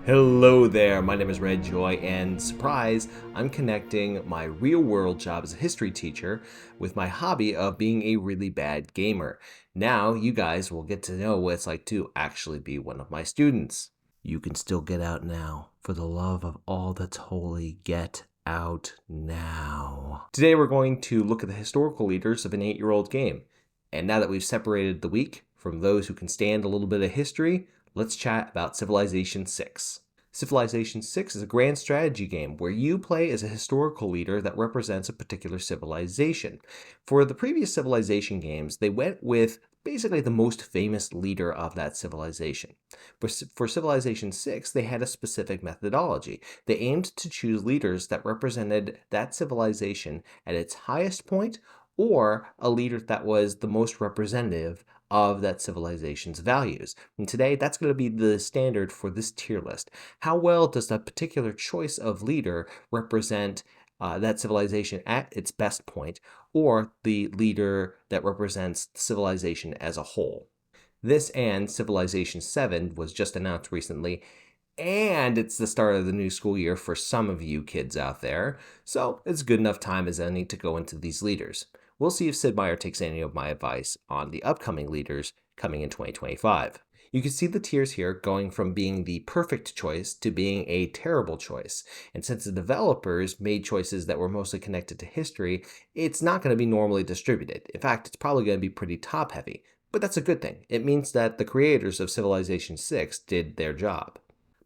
Hello there, my name is Redjoy, and surprise, I'm connecting my real world job as a history teacher with my hobby of being a really bad gamer. Now, you guys will get to know what it's like to actually be one of my students. You can still get out now. For the love of all that's holy, get out now. Today, we're going to look at the historical leaders of an 8-year-old game. And now that we've separated the weak from those who can stand a little bit of history, let's chat about Civilization 6. Civilization 6 is a grand strategy game where you play as a historical leader that represents a particular civilization. For the previous civilization games, they went with basically the most famous leader of that civilization. For Civilization 6, they had a specific methodology. They aimed to choose leaders that represented that civilization at its highest point, or a leader that was the most representative of that civilization's values. And today, that's going to be the standard for this tier list. How well does that particular choice of leader represent that civilization at its best point, or the leader that represents civilization as a whole? This and Civilization 7 was just announced recently, and it's the start of the new school year for some of you kids out there, so it's good enough time as any to go into these leaders. We'll see if Sid Meier takes any of my advice on the upcoming leaders coming in 2025. You can see the tiers here going from being the perfect choice to being a terrible choice. And since the developers made choices that were mostly connected to history, it's not going to be normally distributed. In fact, it's probably going to be pretty top heavy. But that's a good thing. It means that the creators of Civilization 6 did their job.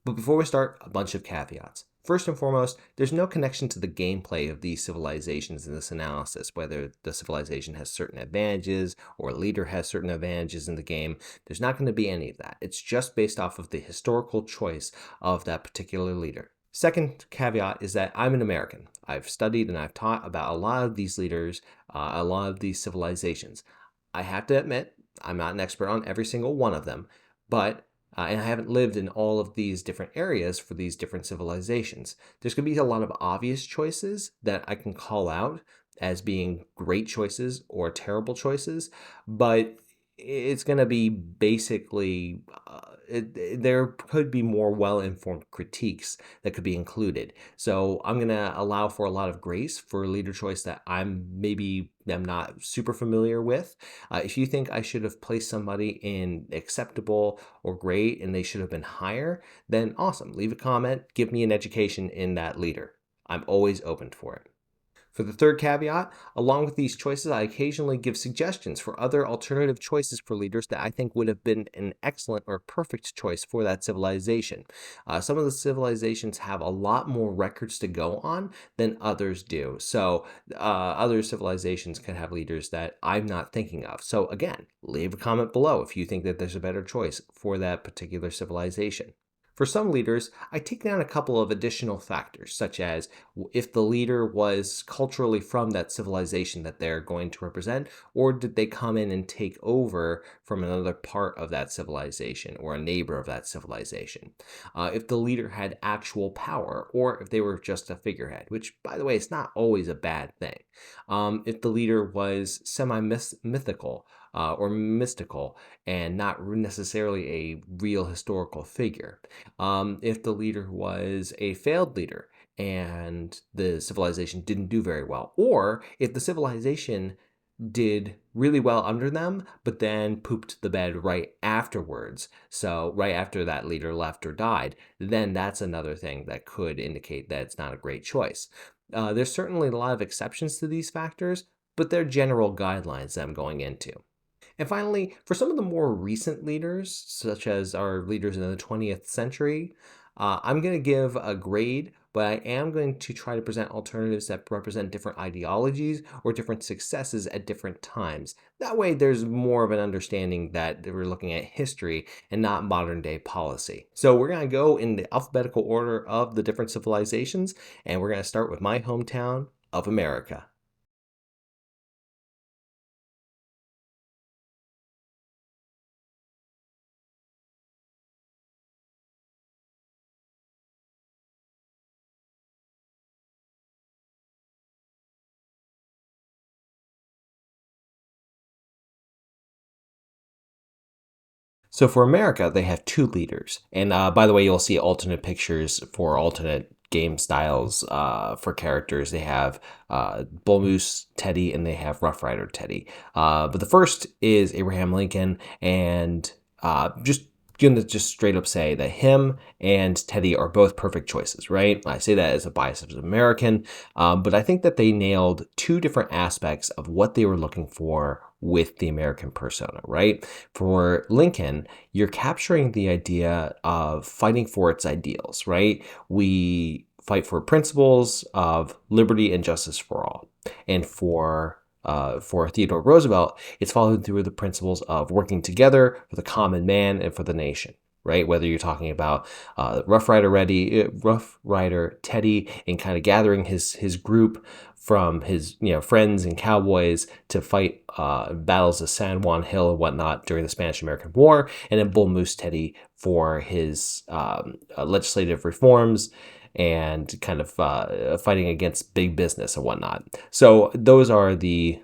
But before we start, a bunch of caveats. First and foremost, there's no connection to the gameplay of these civilizations in this analysis, whether the civilization has certain advantages or a leader has certain advantages in the game. There's not going to be any of that. It's just based off of the historical choice of that particular leader. Second caveat is that I'm an American. I've studied and I've taught about a lot of these leaders, a lot of these civilizations. I have to admit, I'm not an expert on every single one of them, but and I haven't lived in all of these different areas for these different civilizations. There's going to be a lot of obvious choices that I can call out as being great choices or terrible choices, but it's going to be basically, there could be more well-informed critiques that could be included. So I'm going to allow for a lot of grace for a leader choice that I'm not super familiar with. If you think I should have placed somebody in acceptable or great and they should have been higher, then awesome. Leave a comment, give me an education in that leader. I'm always open for it. For the third caveat, along with these choices, I occasionally give suggestions for other alternative choices for leaders that I think would have been an excellent or perfect choice for that civilization. Some of the civilizations have a lot more records to go on than others do. So other civilizations can have leaders that I'm not thinking of. So again, leave a comment below if you think that there's a better choice for that particular civilization. For some leaders, I take down a couple of additional factors, such as if the leader was culturally from that civilization that they're going to represent, or did they come in and take over from another part of that civilization or a neighbor of that civilization. If the leader had actual power, or if they were just a figurehead, which, by the way, is not always a bad thing. If the leader was semi-mythical, or mystical and not necessarily a real historical figure. If the leader was a failed leader and the civilization didn't do very well, or if the civilization did really well under them, but then pooped the bed right afterwards. So right after that leader left or died, then that's another thing that could indicate that it's not a great choice. There's certainly a lot of exceptions to these factors, but they're general guidelines that I'm going into. And finally, for some of the more recent leaders, such as our leaders in the 20th century, I'm going to give a grade, but I am going to try to present alternatives that represent different ideologies or different successes at different times. That way, there's more of an understanding that we're looking at history and not modern day policy. So we're going to go in the alphabetical order of the different civilizations, and we're going to start with my hometown of America. So for America, they have two leaders. And by the way, you'll see alternate pictures for alternate game styles for characters. They have Bull Moose Teddy and they have Rough Rider Teddy. But the first is Abraham Lincoln, and just gonna just straight up say that him and Teddy are both perfect choices, right? I say that as a bias as an American, but I think that they nailed two different aspects of what they were looking for with the American persona, right? For Lincoln, you're capturing the idea of fighting for its ideals, right? We fight for principles of liberty and justice for all. And for Theodore Roosevelt, it's following through the principles of working together for the common man and for the nation, right? Whether you're talking about Rough Rider Teddy, and kind of gathering his group from his friends and cowboys to fight battles of San Juan Hill and whatnot during the Spanish-American War, and then Bull Moose Teddy for his legislative reforms and kind of fighting against big business and whatnot. So those are the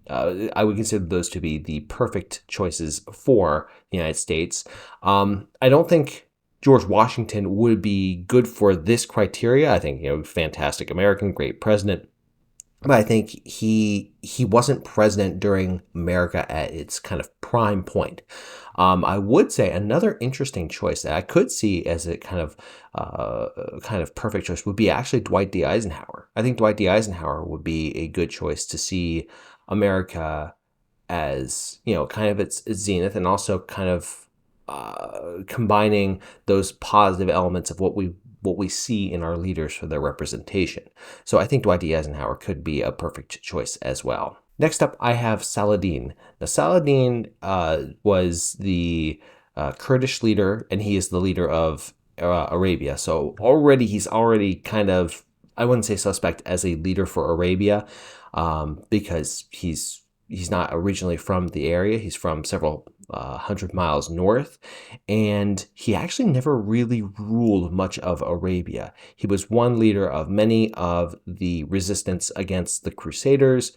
I would consider those to be the perfect choices for the United States. I don't think George Washington would be good for this criteria. I think fantastic American, great president. But I think he wasn't president during America at its kind of prime point. I would say another interesting choice that I could see as a kind of perfect choice would be actually Dwight D. Eisenhower. I think Dwight D. Eisenhower would be a good choice to see America as kind of its zenith, and also kind of combining those positive elements of what we see in our leaders for their representation. So I think Dwight D. Eisenhower could be a perfect choice as well. Next up, I have Saladin. Now, Saladin was the Kurdish leader, and he is the leader of Arabia. So he's already kind of, I wouldn't say suspect as a leader for Arabia, because he's not originally from the area. He's from several 100 miles north, and he actually never really ruled much of Arabia. He was one leader of many of the resistance against the Crusaders.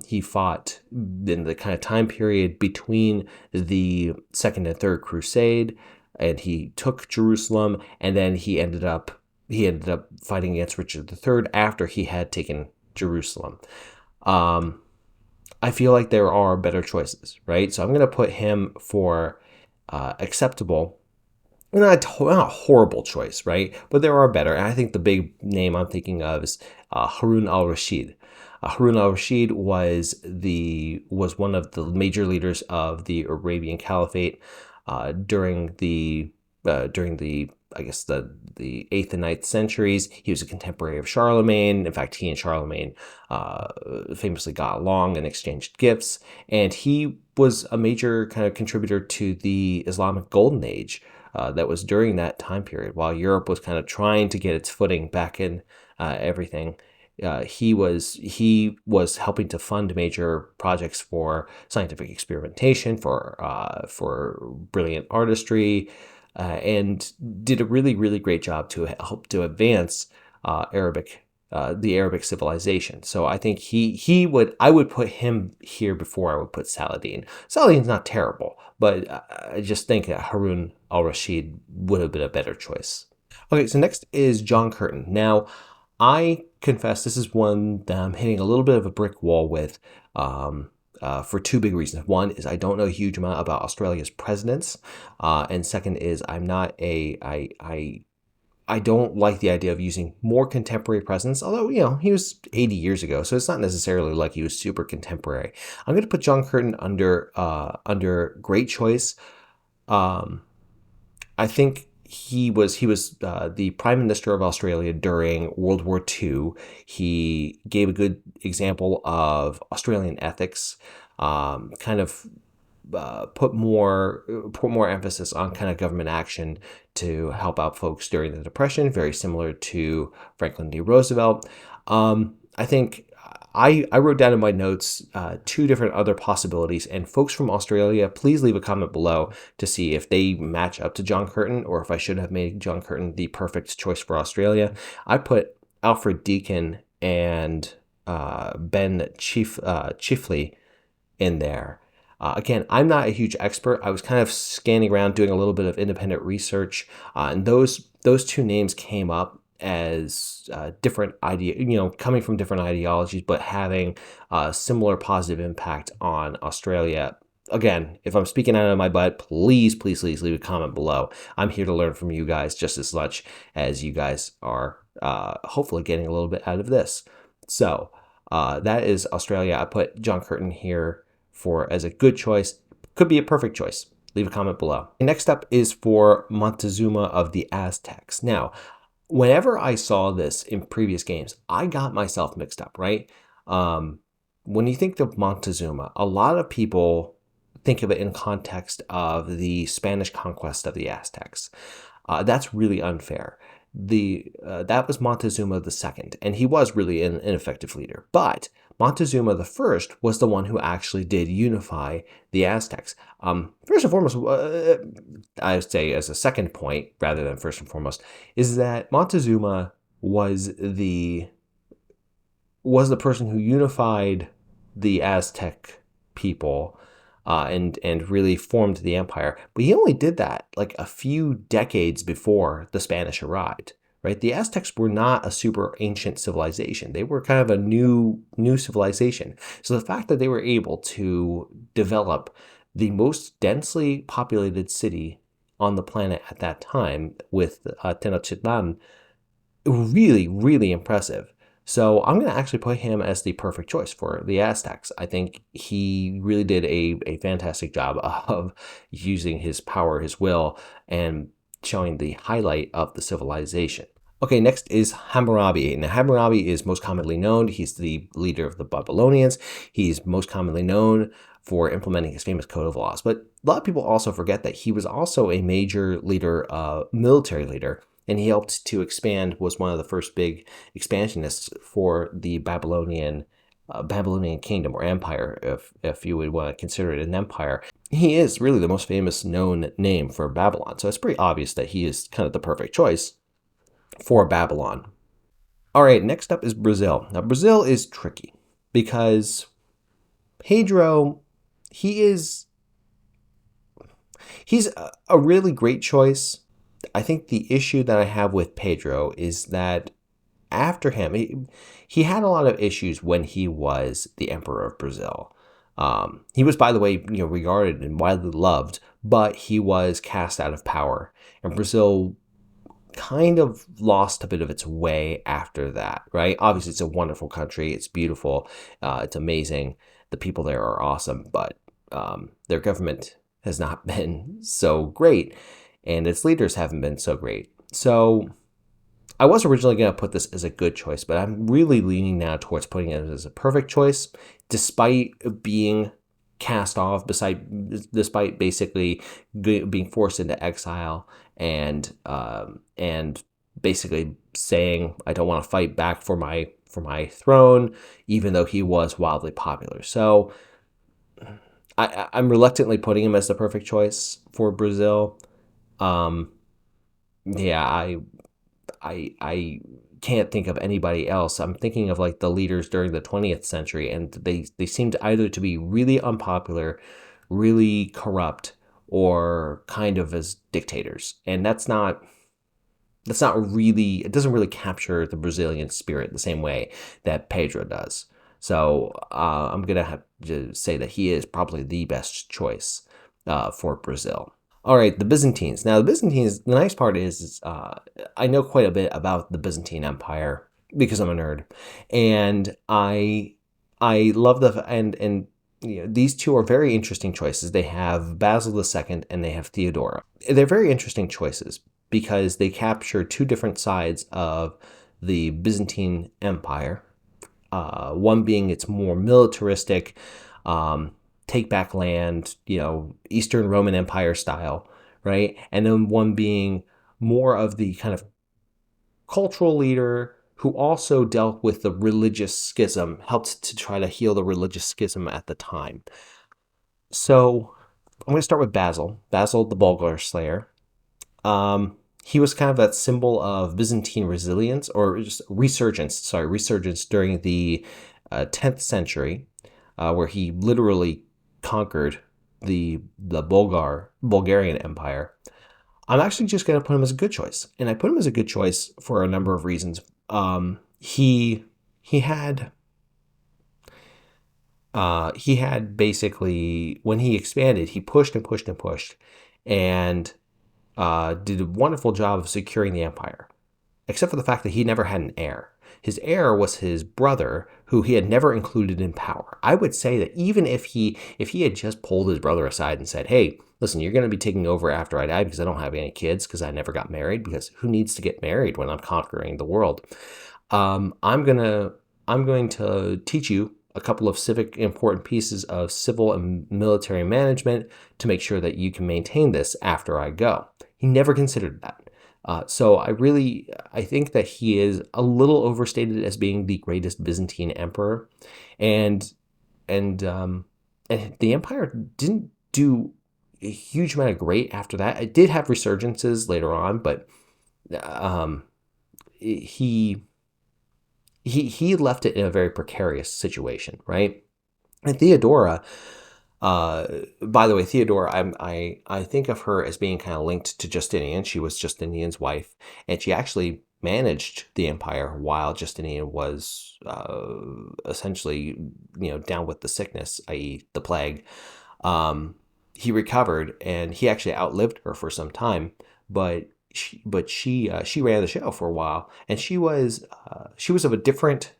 He fought in the kind of time period between the Second and Third Crusade, and he took Jerusalem, and then he ended up fighting against Richard III after he had taken Jerusalem. I feel like there are better choices, right? So I'm going to put him for acceptable, not a horrible choice, right? But there are better. And I think the big name I'm thinking of is Harun al-Rashid. Harun al-Rashid was one of the major leaders of the Arabian Caliphate during the I guess the 8th and 9th centuries. He was a contemporary of Charlemagne. In fact, he and Charlemagne famously got along and exchanged gifts. And he was a major kind of contributor to the Islamic Golden Age that was during that time period, while Europe was kind of trying to get its footing back in everything. He was helping to fund major projects for scientific experimentation, for brilliant artistry, and did a really, really great job to help to advance the Arabic civilization. So I think I would put him here before I would put Saladin. Saladin's not terrible, but I just think that Harun al-Rashid would have been a better choice. Okay, so next is John Curtin. Now, I confess this is one that I'm hitting a little bit of a brick wall with, for two big reasons. One is I don't know a huge amount about Australia's presidents, and second is I don't like the idea of using more contemporary presidents, although, he was 80 years ago, so it's not necessarily like he was super contemporary. I'm going to put John Curtin under great choice. I think he was the Prime Minister of Australia during World War II. He gave a good example of Australian ethics, kind of put more emphasis on kind of government action to help out folks during the Depression, very similar to Franklin D. Roosevelt. I think I wrote down in my notes two different other possibilities, and folks from Australia, please leave a comment below to see if they match up to John Curtin, or if I should have made John Curtin the perfect choice for Australia. I put Alfred Deakin and Ben Chifley in there. Again, I'm not a huge expert. I was kind of scanning around, doing a little bit of independent research, and those two names came up as different coming from different ideologies, but having a similar positive impact on Australia. Again, if I'm speaking out of my butt, please, please, please leave a comment below. I'm here to learn from you guys just as much as you guys are hopefully getting a little bit out of this. So that is Australia. I put John Curtin here as a good choice. Could be a perfect choice. Leave a comment below. Next up is for Montezuma of the Aztecs. Now, whenever I saw this in previous games, I got myself mixed up, right? When you think of Montezuma, a lot of people think of it in context of the Spanish conquest of the Aztecs. That's really unfair. That was Montezuma II, and he was really an ineffective leader. But Montezuma I was the one who actually did unify the Aztecs. First and foremost, I would say as a second point, rather than first and foremost, is that Montezuma was the person who unified the Aztec people and really formed the empire. But he only did that like a few decades before the Spanish arrived, right? The Aztecs were not a super ancient civilization. They were kind of a new civilization. So the fact that they were able to develop the most densely populated city on the planet at that time with Tenochtitlan, really, really impressive. So I'm going to actually put him as the perfect choice for the Aztecs. I think he really did a fantastic job of using his power, his will, and showing the highlight of the civilization. Okay, next is Hammurabi. Now, Hammurabi is most commonly known. He's the leader of the Babylonians. He's most commonly known for implementing his famous code of laws. But a lot of people also forget that he was also a major leader, military leader, and he helped to expand, was one of the first big expansionists for the Babylonian kingdom or empire, if you would want to consider it an empire. He is really the most famous known name for Babylon, so it's pretty obvious that he is kind of the perfect choice for Babylon. All right, next up is Brazil. Now, Brazil is tricky because Pedro, he's a really great choice. I think the issue that I have with Pedro is that after him, he had a lot of issues when he was the emperor of Brazil. He was, by the way, regarded and widely loved, but he was cast out of power, and Brazil kind of lost a bit of its way after that, right? Obviously, it's a wonderful country. It's beautiful. It's amazing. The people there are awesome, but their government has not been so great, and its leaders haven't been so great. So I was originally going to put this as a good choice, but I'm really leaning now towards putting it as a perfect choice, despite being cast off, despite basically being forced into exile and basically saying, I don't want to fight back for my throne, even though he was wildly popular. So I'm reluctantly putting him as the perfect choice for Brazil. Yeah, I can't think of anybody else. I'm thinking of like the leaders during the 20th century, and they seemed either to be really unpopular, really corrupt, or kind of as dictators. And that's not really, it doesn't really capture the Brazilian spirit the same way that Pedro does. So I'm going to have to say that he is probably the best choice for Brazil. All right, the Byzantines. Now, the nice part is I know quite a bit about the Byzantine Empire because I'm a nerd, and I love these two are very interesting choices. They have Basil II and they have Theodora. They're very interesting choices because they capture two different sides of the Byzantine Empire. One being its more militaristic, take back land, Eastern Roman Empire style, right? And then one being more of the kind of cultural leader who also dealt with the religious schism, helped to try to heal the religious schism at the time. So I'm going to start with Basil the Bulgar Slayer. He was kind of that symbol of Byzantine resilience, or just resurgence during the 10th century, where he literally conquered the Bulgarian Empire, I'm actually just going to put him as a good choice. And I put him as a good choice for a number of reasons. He had basically, when he expanded, he pushed and pushed and pushed, and did a wonderful job of securing the empire, except for the fact that he never had an heir. His heir was his brother, who he had never included in power. I would say that even if he had just pulled his brother aside and said, "Hey, listen, you're going to be taking over after I die because I don't have any kids because I never got married, because who needs to get married when I'm conquering the world? I'm going to teach you a couple of civic important pieces of civil and military management to make sure that you can maintain this after I go." He never considered that. So I think that he is a little overstated as being the greatest Byzantine emperor, and the empire didn't do a huge amount of great after that. It did have resurgences later on, but he left it in a very precarious situation, right? And Theodora, by the way, Theodora, I think of her as being kind of linked to Justinian. She was Justinian's wife, and she actually managed the empire while Justinian was essentially, down with the sickness, i.e., the plague. He recovered, and he actually outlived her for some time, but she ran the show for a while, and she was of a different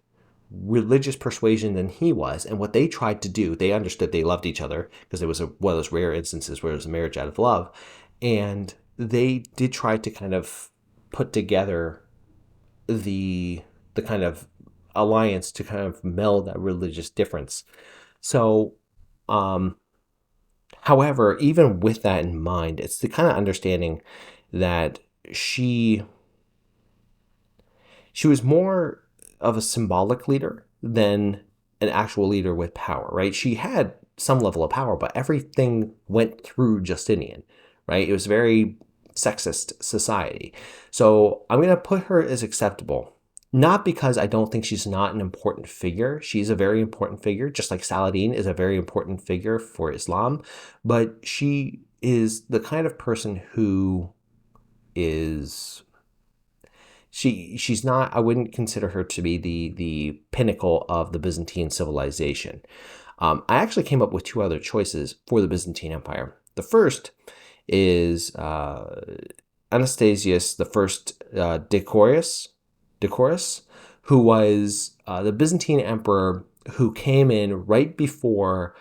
religious persuasion than he was. And what they tried to do, they understood they loved each other, because it was one of those rare instances where it was a marriage out of love, and they did try to kind of put together the kind of alliance to kind of meld that religious difference. So however, even with that in mind, it's the kind of understanding that she was more of a symbolic leader than an actual leader with power, right? She had some level of power, but everything went through Justinian, right? It was a very sexist society. So I'm going to put her as acceptable, not because I don't think she's not an important figure. She's a very important figure, just like Saladin is a very important figure for Islam, but she is the kind of person who is... she's not, I wouldn't consider her to be the pinnacle of the Byzantine civilization. I actually came up with two other choices for the Byzantine Empire. The first is Anastasius I Decorus, who was the Byzantine emperor who came in right before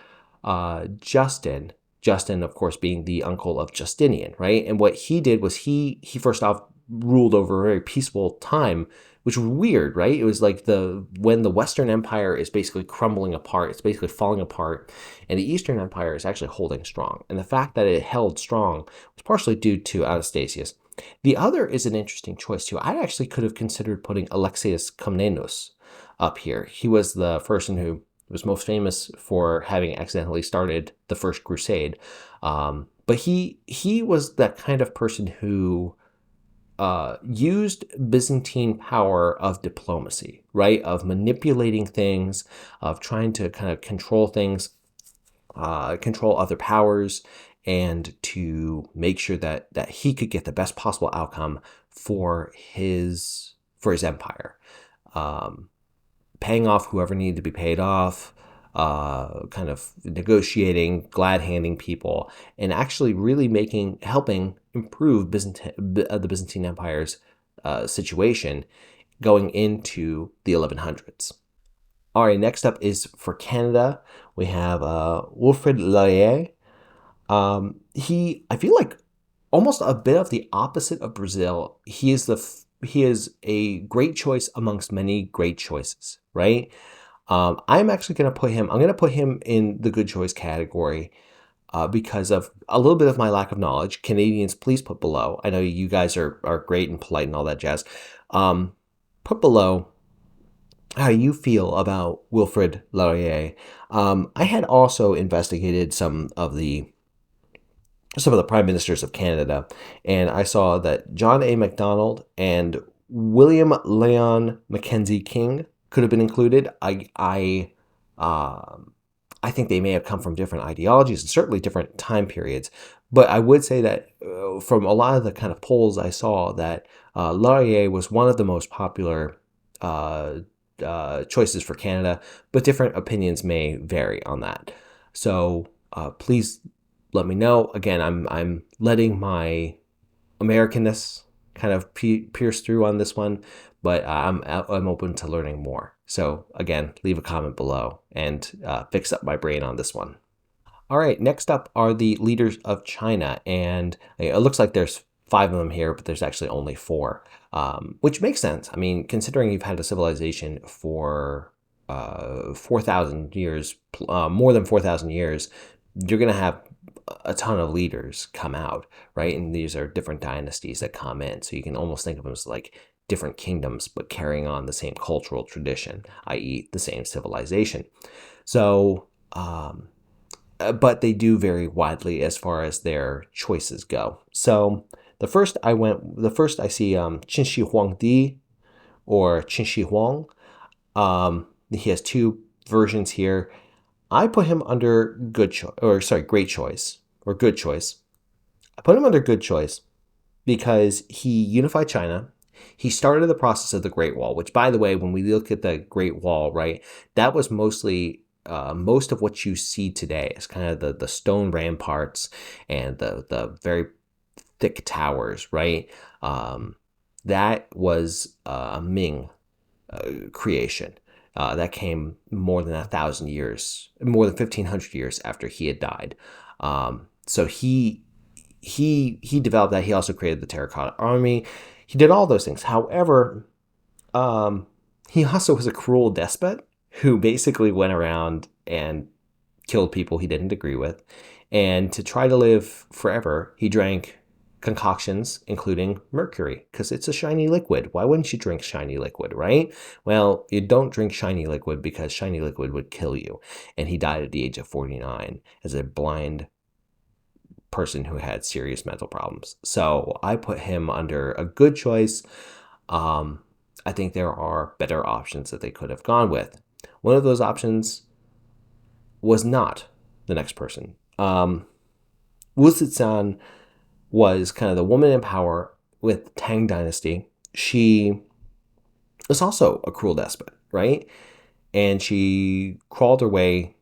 Justin. Justin, of course, being the uncle of Justinian, right? And what he did was he first off ruled over a very peaceful time, which was weird, right? It was like when the Western Empire is basically crumbling apart, it's basically falling apart, and the Eastern Empire is actually holding strong. And the fact that it held strong was partially due to Anastasius. The other is an interesting choice too. I actually could have considered putting Alexius Comnenus up here. He was the person who was most famous for having accidentally started the First Crusade. But he was that kind of person who used Byzantine power of diplomacy, right? Of manipulating things, of trying to kind of control things, control other powers, and to make sure that he could get the best possible outcome for his empire. Paying off whoever needed to be paid off, kind of negotiating, glad-handing people, and actually really helping improve the Byzantine Empire's situation going into the 1100s. All right, next up is for Canada. We have Wilfrid Laurier. I feel like almost a bit of the opposite of Brazil. He is a great choice amongst many great choices, right? I'm actually going to put him. I'm going to put him in the good choice category because of a little bit of my lack of knowledge. Canadians, please put below. I know you guys are great and polite and all that jazz. Put below how you feel about Wilfrid Laurier. I had also investigated some of the prime ministers of Canada, and I saw that John A. Macdonald and William Lyon Mackenzie King could have been included. I I think they may have come from different ideologies and certainly different time periods. But I would say that from a lot of the kind of polls I saw, that Laurier was one of the most popular choices for Canada, but different opinions may vary on that. So please let me know. Again, I'm letting my Americanness kind of pierce through on this one, but I'm open to learning more. So again, leave a comment below and fix up my brain on this one. All right, next up are the leaders of China, and it looks like there's 5 of them here, but there's actually only 4, which makes sense. I mean, considering you've had a civilization for 4,000 years, more than 4,000 years, you're going to have a ton of leaders come out, right? And these are different dynasties that come in. So you can almost think of them as like different kingdoms, but carrying on the same cultural tradition, i.e. the same civilization. So, but they do vary widely as far as their choices go. So the first I see Qin Shi Huangdi or Qin Shi Huang. He has 2 versions here. I put him under great choice or good choice. I put him under good choice because he unified China. He started the process of the Great Wall, which, by the way, when we look at the Great Wall, right, that was mostly most of what you see today is kind of the stone ramparts and the very thick towers, right? That was a Ming creation. That came more than 1,000 years, more than 1,500 years after he had died. So he developed that. He also created the Terracotta Army. He did all those things. However, he also was a cruel despot who basically went around and killed people he didn't agree with. And to try to live forever, he drank concoctions, including mercury, because it's a shiny liquid. Why wouldn't you drink shiny liquid, right? Well, you don't drink shiny liquid because shiny liquid would kill you. And he died at the age of 49 as a blind person who had serious mental problems. So I put him under a good choice. I think there are better options that they could have gone with. One of those options was not the next person. Wu Zetian was kind of the woman in power with Tang Dynasty. She was also a cruel despot, right? And she crawled her way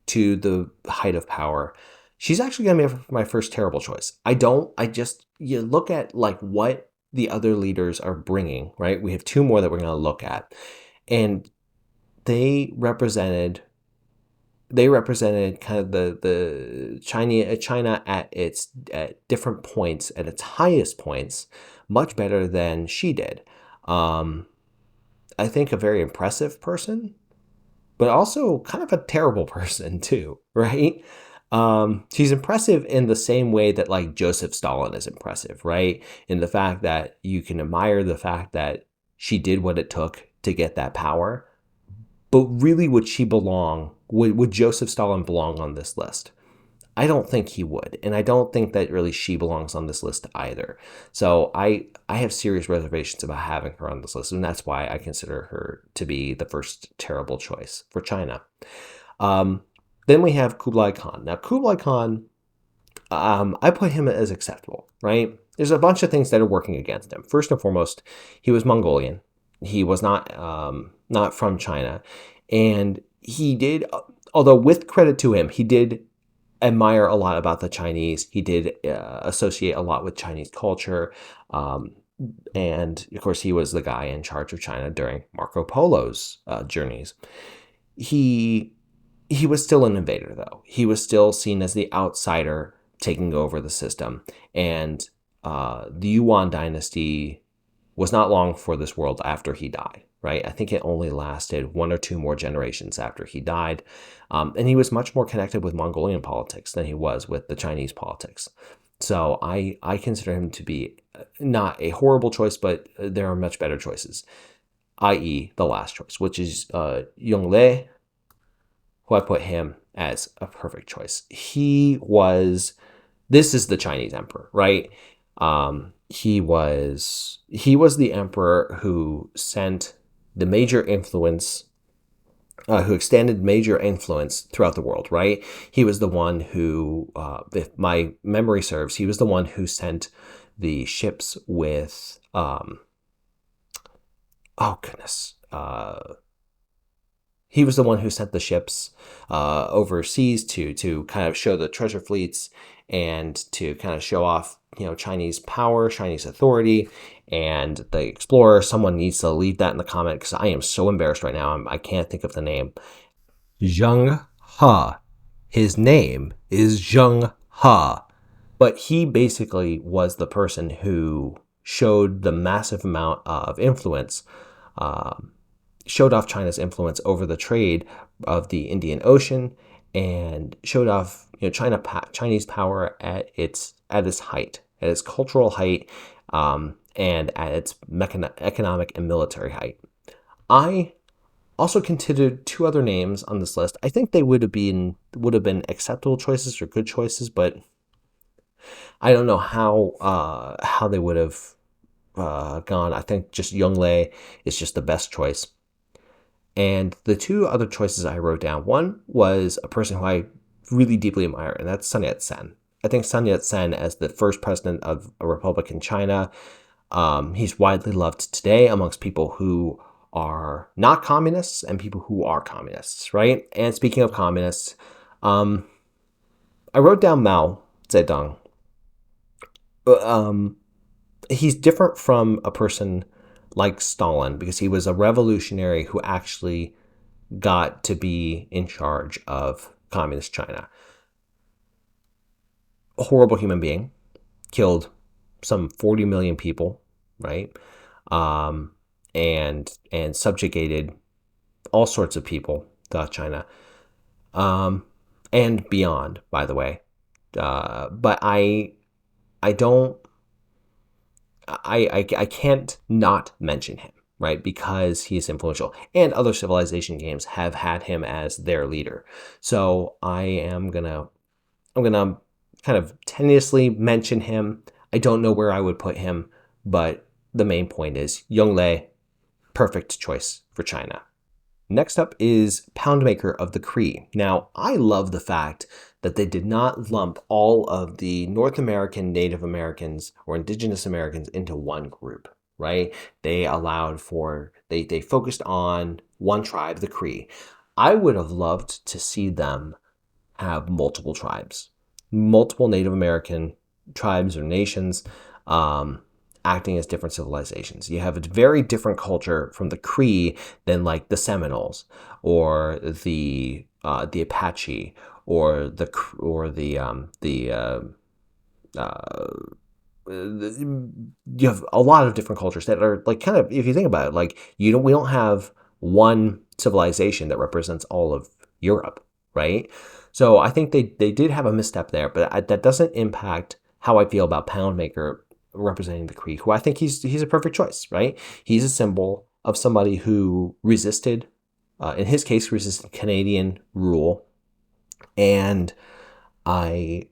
to the height of power. She's actually going to be my first terrible choice. You look at like what the other leaders are bringing, right? We have 2 more that we're going to look at. And they represented kind of the China at different points, at its highest points, much better than she did. I think a very impressive person, but also kind of a terrible person too, right? She's impressive in the same way that like Joseph Stalin is impressive, right? In the fact that you can admire the fact that she did what it took to get that power. But really, would she belong? Would Joseph Stalin belong on this list? I don't think he would. And I don't think that really she belongs on this list either. So I have serious reservations about having her on this list. And that's why I consider her to be the first terrible choice for China. Then we have Kublai Khan. Now, Kublai Khan, I put him as acceptable, right? There's a bunch of things that are working against him. First and foremost, he was Mongolian. He was not from China. And he did, although with credit to him, he did admire a lot about the Chinese. He did associate a lot with Chinese culture. And of course, he was the guy in charge of China during Marco Polo's journeys. He was still an invader, though. He was still seen as the outsider taking over the system. And the Yuan dynasty was not long for this world after he died, right? I think it only lasted 1 or 2 more generations after he died. And he was much more connected with Mongolian politics than he was with the Chinese politics. So I consider him to be not a horrible choice, but there are much better choices, i.e. the last choice, which is Yongle, who I put him as a perfect choice. This is the Chinese emperor, right? He was the emperor who sent the major influence who extended major influence throughout the world, right? He was the one who, if my memory serves, he was the one who sent the ships with, oh goodness, he was the one who sent the ships overseas to kind of show the treasure fleets and to kind of show off, Chinese power, Chinese authority, and the explorer. Someone needs to leave that in the comment because I am so embarrassed right now. I can't think of the name. Zheng He. His name is Zheng He. But he basically was the person who showed the massive amount of influence, showed off China's influence over the trade of the Indian Ocean, and showed off Chinese power at its height, at its cultural height, and at its economic and military height. I also considered two other names on this list. I think they would have been acceptable choices or good choices, but I don't know how they would have gone. I think just Yongle is just the best choice. And the two other choices I wrote down, one was a person who I really deeply admire, and that's Sun Yat-sen. I think Sun Yat-sen, as the first president of a republic in China, he's widely loved today amongst people who are not communists and people who are communists, right? And speaking of communists, I wrote down Mao Zedong. He's different from a person like Stalin because he was a revolutionary who actually got to be in charge of communist China. A horrible human being, killed some 40 million people, right? And subjugated all sorts of people throughout China, and beyond, by the way. But I can't not mention him, right? Because he's influential, and other civilization games have had him as their leader. So I'm gonna kind of tenuously mention him. I don't know where I would put him, but the main point is Yongle, perfect choice for China. Next up is Poundmaker of the Cree. Now, I love the fact that they did not lump all of the North American Native Americans or Indigenous Americans into one group, right? They allowed for, they focused on one tribe, the Cree. I would have loved to see them have multiple tribes, multiple Native American tribes or nations, acting as different civilizations. You have a very different culture from the Cree than like the Seminoles or the Apache or the you have a lot of different cultures that are like kind of, if you think about it, like we don't have one civilization that represents all of Europe, right? So I think they did have a misstep there, but that doesn't impact how I feel about Poundmaker representing the Cree, who I think he's a perfect choice, right? He's a symbol of somebody who resisted, in his case, resisted Canadian rule, and I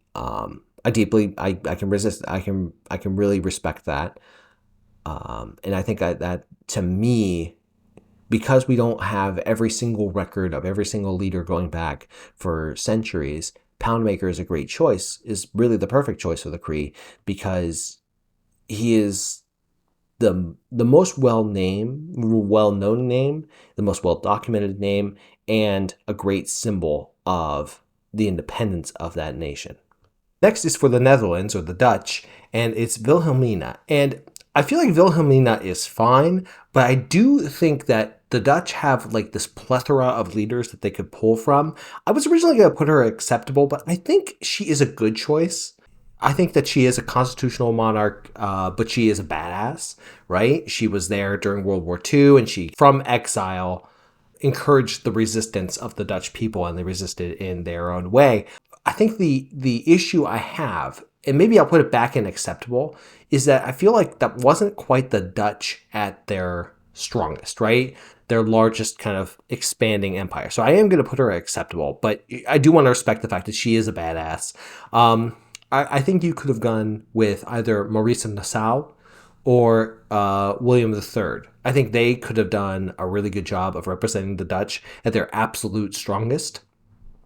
deeply I can resist. I can really respect that, and I think that to me, because we don't have every single record of every single leader going back for centuries, Poundmaker is a great choice. Is really the perfect choice for the Cree because he is the most well-known name, the most well-documented name, and a great symbol of the independence of that nation. Next is for the Netherlands, or the Dutch, and it's Wilhelmina. And I feel like Wilhelmina is fine, but I do think that the Dutch have like this plethora of leaders that they could pull from. I was originally going to put her acceptable, but I think she is a good choice. I think that she is a constitutional monarch, but she is a badass, right? She was there during World War II, and she, from exile, encouraged the resistance of the Dutch people, and they resisted in their own way. I think the issue I have, and maybe I'll put it back in acceptable, is that I feel like that wasn't quite the Dutch at their strongest, right? Their largest kind of expanding empire. So I am going to put her at acceptable, but I do want to respect the fact that she is a badass. I think you could have gone with either Maurice of Nassau or William III. I think they could have done a really good job of representing the Dutch at their absolute strongest.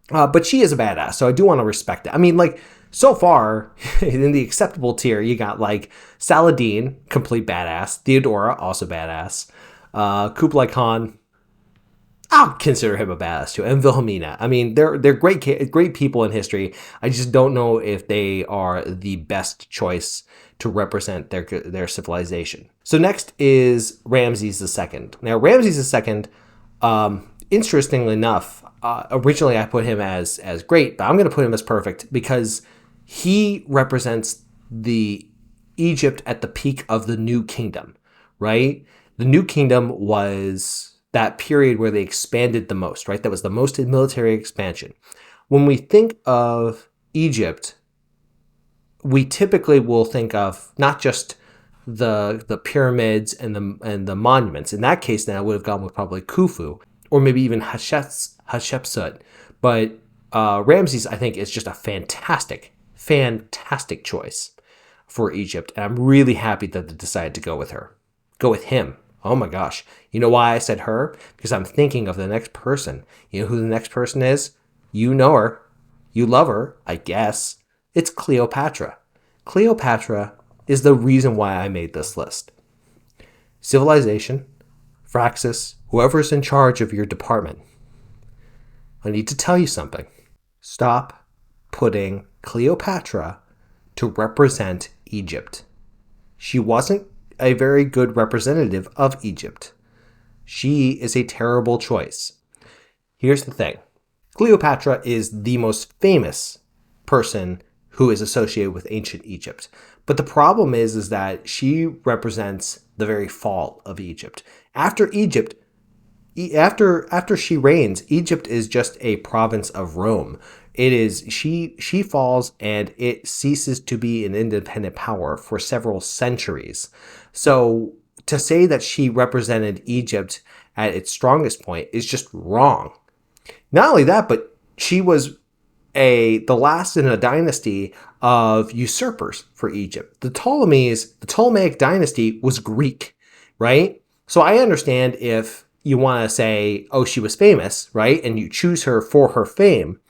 But she is a badass, so I do want to respect it. I mean, like, so far, in the acceptable tier, you got, like, Saladin, complete badass. Theodora, also badass. Kublai Khan, I'll consider him a badass too. And Wilhelmina. I mean, they're great people in history. I just don't know if they are the best choice to represent their civilization. So next is Ramses II. Now, Ramses II, interestingly enough, originally I put him as great, but I'm going to put him as perfect because he represents the Egypt at the peak of the New Kingdom, right? The New Kingdom was that period where they expanded the most, right? That was the most military expansion. When we think of Egypt, we typically will think of not just the pyramids and the monuments. In that case, then I would have gone with probably Khufu or maybe even Hatshepsut. But Ramses, I think, is just a fantastic choice for Egypt. And I'm really happy that they decided to go with him. Oh my gosh. You know why I said her? Because I'm thinking of the next person. You know who the next person is? You know her. You love her, I guess. It's Cleopatra. Cleopatra is the reason why I made this list. Civilization, Fraxis, whoever's in charge of your department. I need to tell you something. Stop putting Cleopatra to represent Egypt. She wasn't a very good representative of Egypt. She is a terrible choice. Here's the thing. Cleopatra is the most famous person who is associated with ancient Egypt. But the problem is that she represents the very fall of Egypt. After she reigns, Egypt is just a province of Rome. It is she falls and it ceases to be an independent power for several centuries. So to say that she represented Egypt at its strongest point is just wrong. Not only that, but she was the last in a dynasty of usurpers for Egypt. The Ptolemaic dynasty was Greek, right? So I understand if you want to say, oh, she was famous, right? And you choose her for her fame.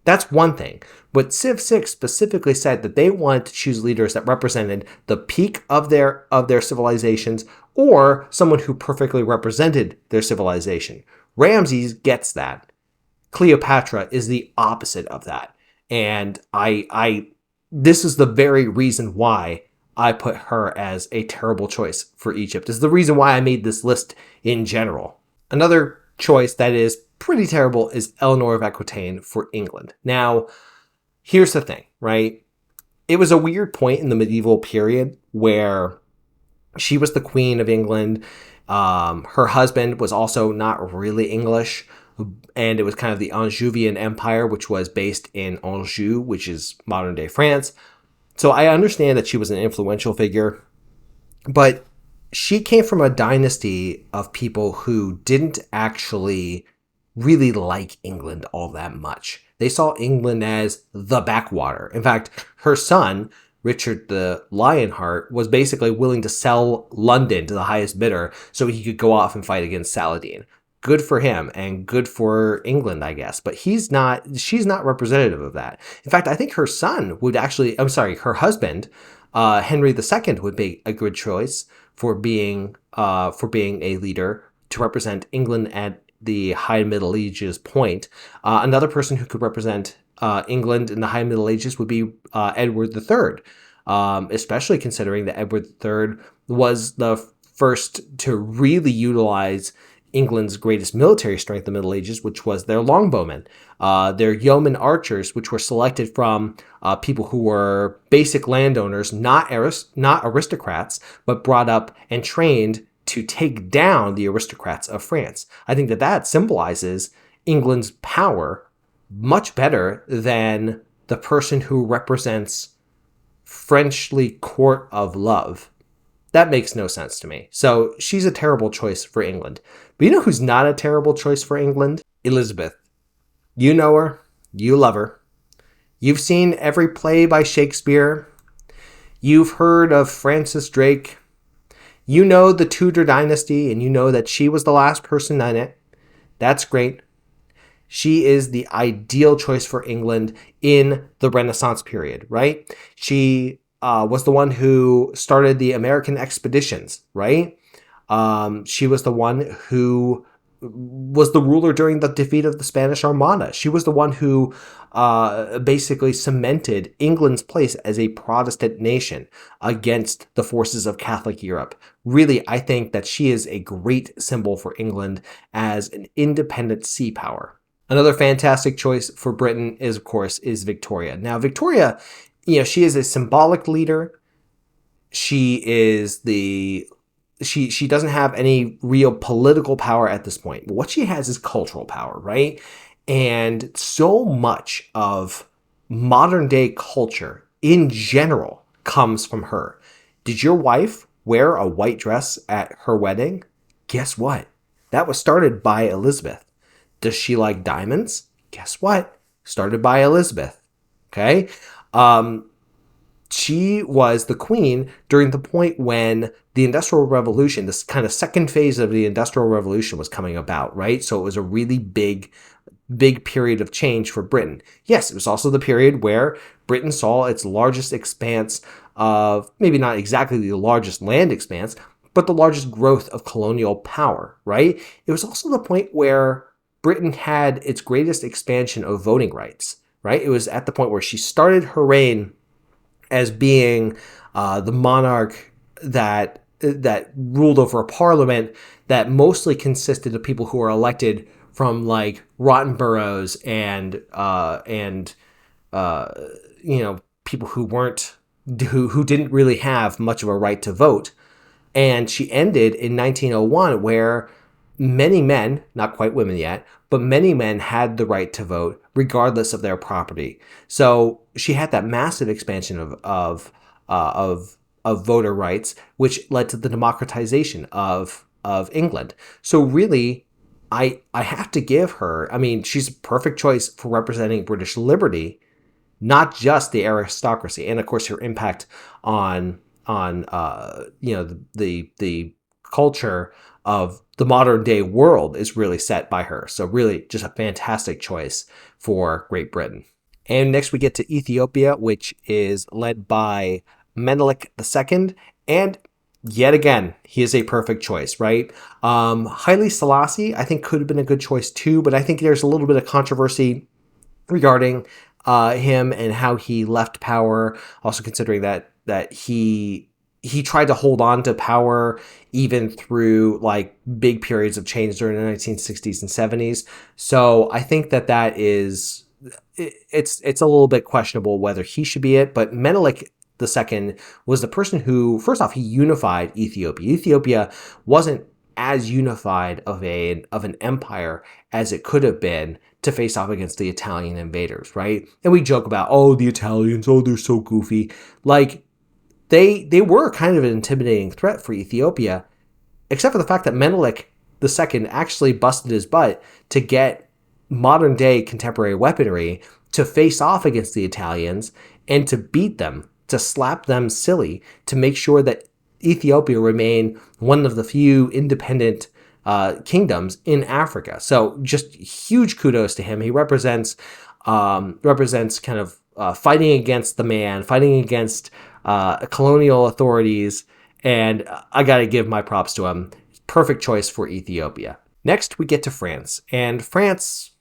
That's one thing. But Civ 6 specifically said that they wanted to choose leaders that represented the peak of their civilizations or someone who perfectly represented their civilization. Ramses gets that. Cleopatra is the opposite of that. And this is the very reason why I put her as a terrible choice for Egypt. This is the reason why I made this list in general. Another choice that is pretty terrible is Eleanor of Aquitaine for England. Now, here's the thing, right? It was a weird point in the medieval period where she was the Queen of England. Her husband was also not really English, and it was kind of the Angevin Empire, which was based in Anjou, which is modern-day France. So I understand that she was an influential figure, but she came from a dynasty of people who didn't actually really like England all that much. They saw England as the backwater. In fact, her son, Richard the Lionheart, was basically willing to sell London to the highest bidder so he could go off and fight against Saladin. Good for him and good for England, I guess. But she's not representative of that. In fact, I think her husband, Henry II, would be a good choice for being a leader to represent England at the High Middle Ages point. Another person who could represent England in the High Middle Ages would be Edward III, especially considering that Edward III was the first to really utilize England's greatest military strength in the Middle Ages, which was their longbowmen, their yeoman archers, which were selected from people who were basic landowners, not aristocrats, but brought up and trained to take down the aristocrats of France. I think that symbolizes England's power much better than the person who represents Frenchly court of love. That makes no sense to me. So she's a terrible choice for England. But you know who's not a terrible choice for England? Elizabeth. You know her. You love her. You've seen every play by Shakespeare. You've heard of Francis Drake. You know the Tudor dynasty, and you know that she was the last person in it. That's great. She is the ideal choice for England in the Renaissance period, right? She was the one who started the American expeditions, right? She was the one who was the ruler during the defeat of the Spanish Armada. She was the one who basically cemented England's place as a Protestant nation against the forces of Catholic Europe. Really, I think that she is a great symbol for England as an independent sea power. Another fantastic choice for Britain is, of course, is Victoria. Now, Victoria, she is a symbolic leader. She is the she doesn't have any real political power at this point. What she has is cultural power, right? And so much of modern day culture in general comes from her. Did your wife wear a white dress at her wedding? Guess what? That was started by Elizabeth. Does she like diamonds? Guess what? Started by Elizabeth. Okay? She was the queen during the point when the Industrial Revolution, this kind of second phase of the Industrial Revolution, was coming about, right? So it was a really big period of change for Britain. Yes, it was also the period where Britain saw its largest expanse of, maybe not exactly the largest land expanse, but the largest growth of colonial power, right? It was also the point where Britain had its greatest expansion of voting rights, right? It was at the point where she started her reign as being the monarch that ruled over a parliament that mostly consisted of people who were elected from like rotten boroughs and people who didn't really have much of a right to vote. And she ended in 1901, where many men, not quite women yet, but many men had the right to vote regardless of their property. So she had that massive expansion of voter rights, which led to the democratization of England. So really, I have to give her. I mean, she's a perfect choice for representing British liberty, not just the aristocracy, and of course her impact on the culture of the modern day world is really set by her. So really just a fantastic choice for Great Britain. And next we get to Ethiopia, which is led by Menelik II. And yet again, he is a perfect choice, right? Haile Selassie, I think, could have been a good choice too, but I think there's a little bit of controversy regarding him and how he left power. Also considering that he tried to hold on to power even through like big periods of change during the 1960s and 70s. So I think that is it's a little bit questionable whether he should be it. But Menelik II was the person who, first off, he unified Ethiopia. Ethiopia wasn't as unified of an empire as it could have been to face off against the Italian invaders, right? And we joke about, oh, the Italians, oh, they're so goofy. Like, they were kind of an intimidating threat for Ethiopia, except for the fact that Menelik II actually busted his butt to get modern day contemporary weaponry to face off against the Italians and to beat them, to slap them silly, to make sure that Ethiopia remained one of the few independent kingdoms in Africa. So just huge kudos to him. He represents kind of fighting against the man, fighting against colonial authorities, and I got to give my props to him. Perfect choice for Ethiopia. Next, we get to France. And France,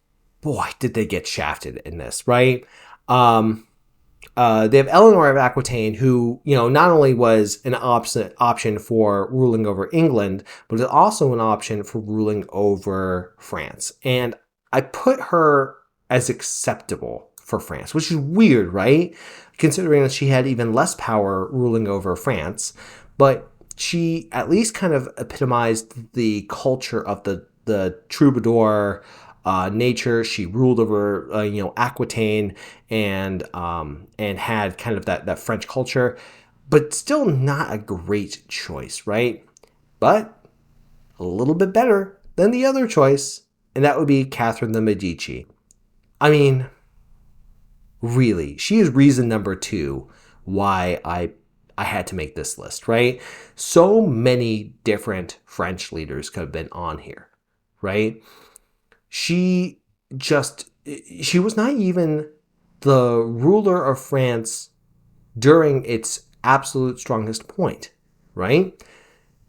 boy, did they get shafted in this, right? They have Eleanor of Aquitaine, who, not only was an option for ruling over England, but is also an option for ruling over France. And I put her as acceptable for France, which is weird, right? Considering that she had even less power ruling over France, but she at least kind of epitomized the culture of the troubadour nature. She ruled over Aquitaine and had kind of that French culture, but still not a great choice, right? But a little bit better than the other choice, and that would be Catherine de Medici. I mean, really, she is reason number 2 why I had to make this list, right? So many different French leaders could have been on here, right? She was not even the ruler of France during its absolute strongest point, right?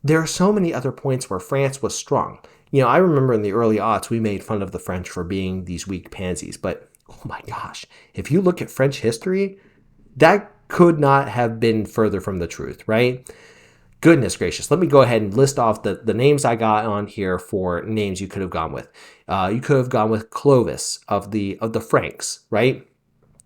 There are so many other points where France was strong. I remember in the early aughts, we made fun of the French for being these weak pansies, but oh my gosh, if you look at French history, that could not have been further from the truth, right? Goodness gracious. Let me go ahead and list off the names I got on here for names you could have gone with. You could have gone with Clovis of the Franks, right?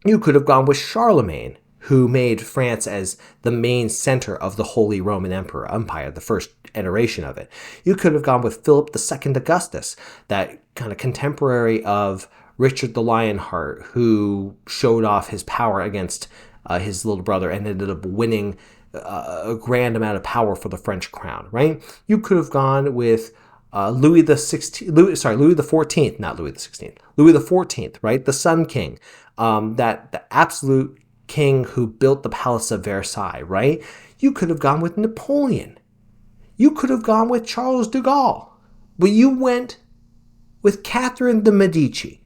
You could have gone with Charlemagne, who made France as the main center of the Holy Roman Empire, the first iteration of it. You could have gone with Philip II Augustus, that kind of contemporary of Richard the Lionheart, who showed off his power against his little brother and ended up winning a grand amount of power for the French crown, right? You could have gone with Louis the 14th, not Louis the 16th, Louis the 14th, right? The Sun King, that the absolute king who built the Palace of Versailles, right? You could have gone with Napoleon. You could have gone with Charles de Gaulle. But you went with Catherine de Medici.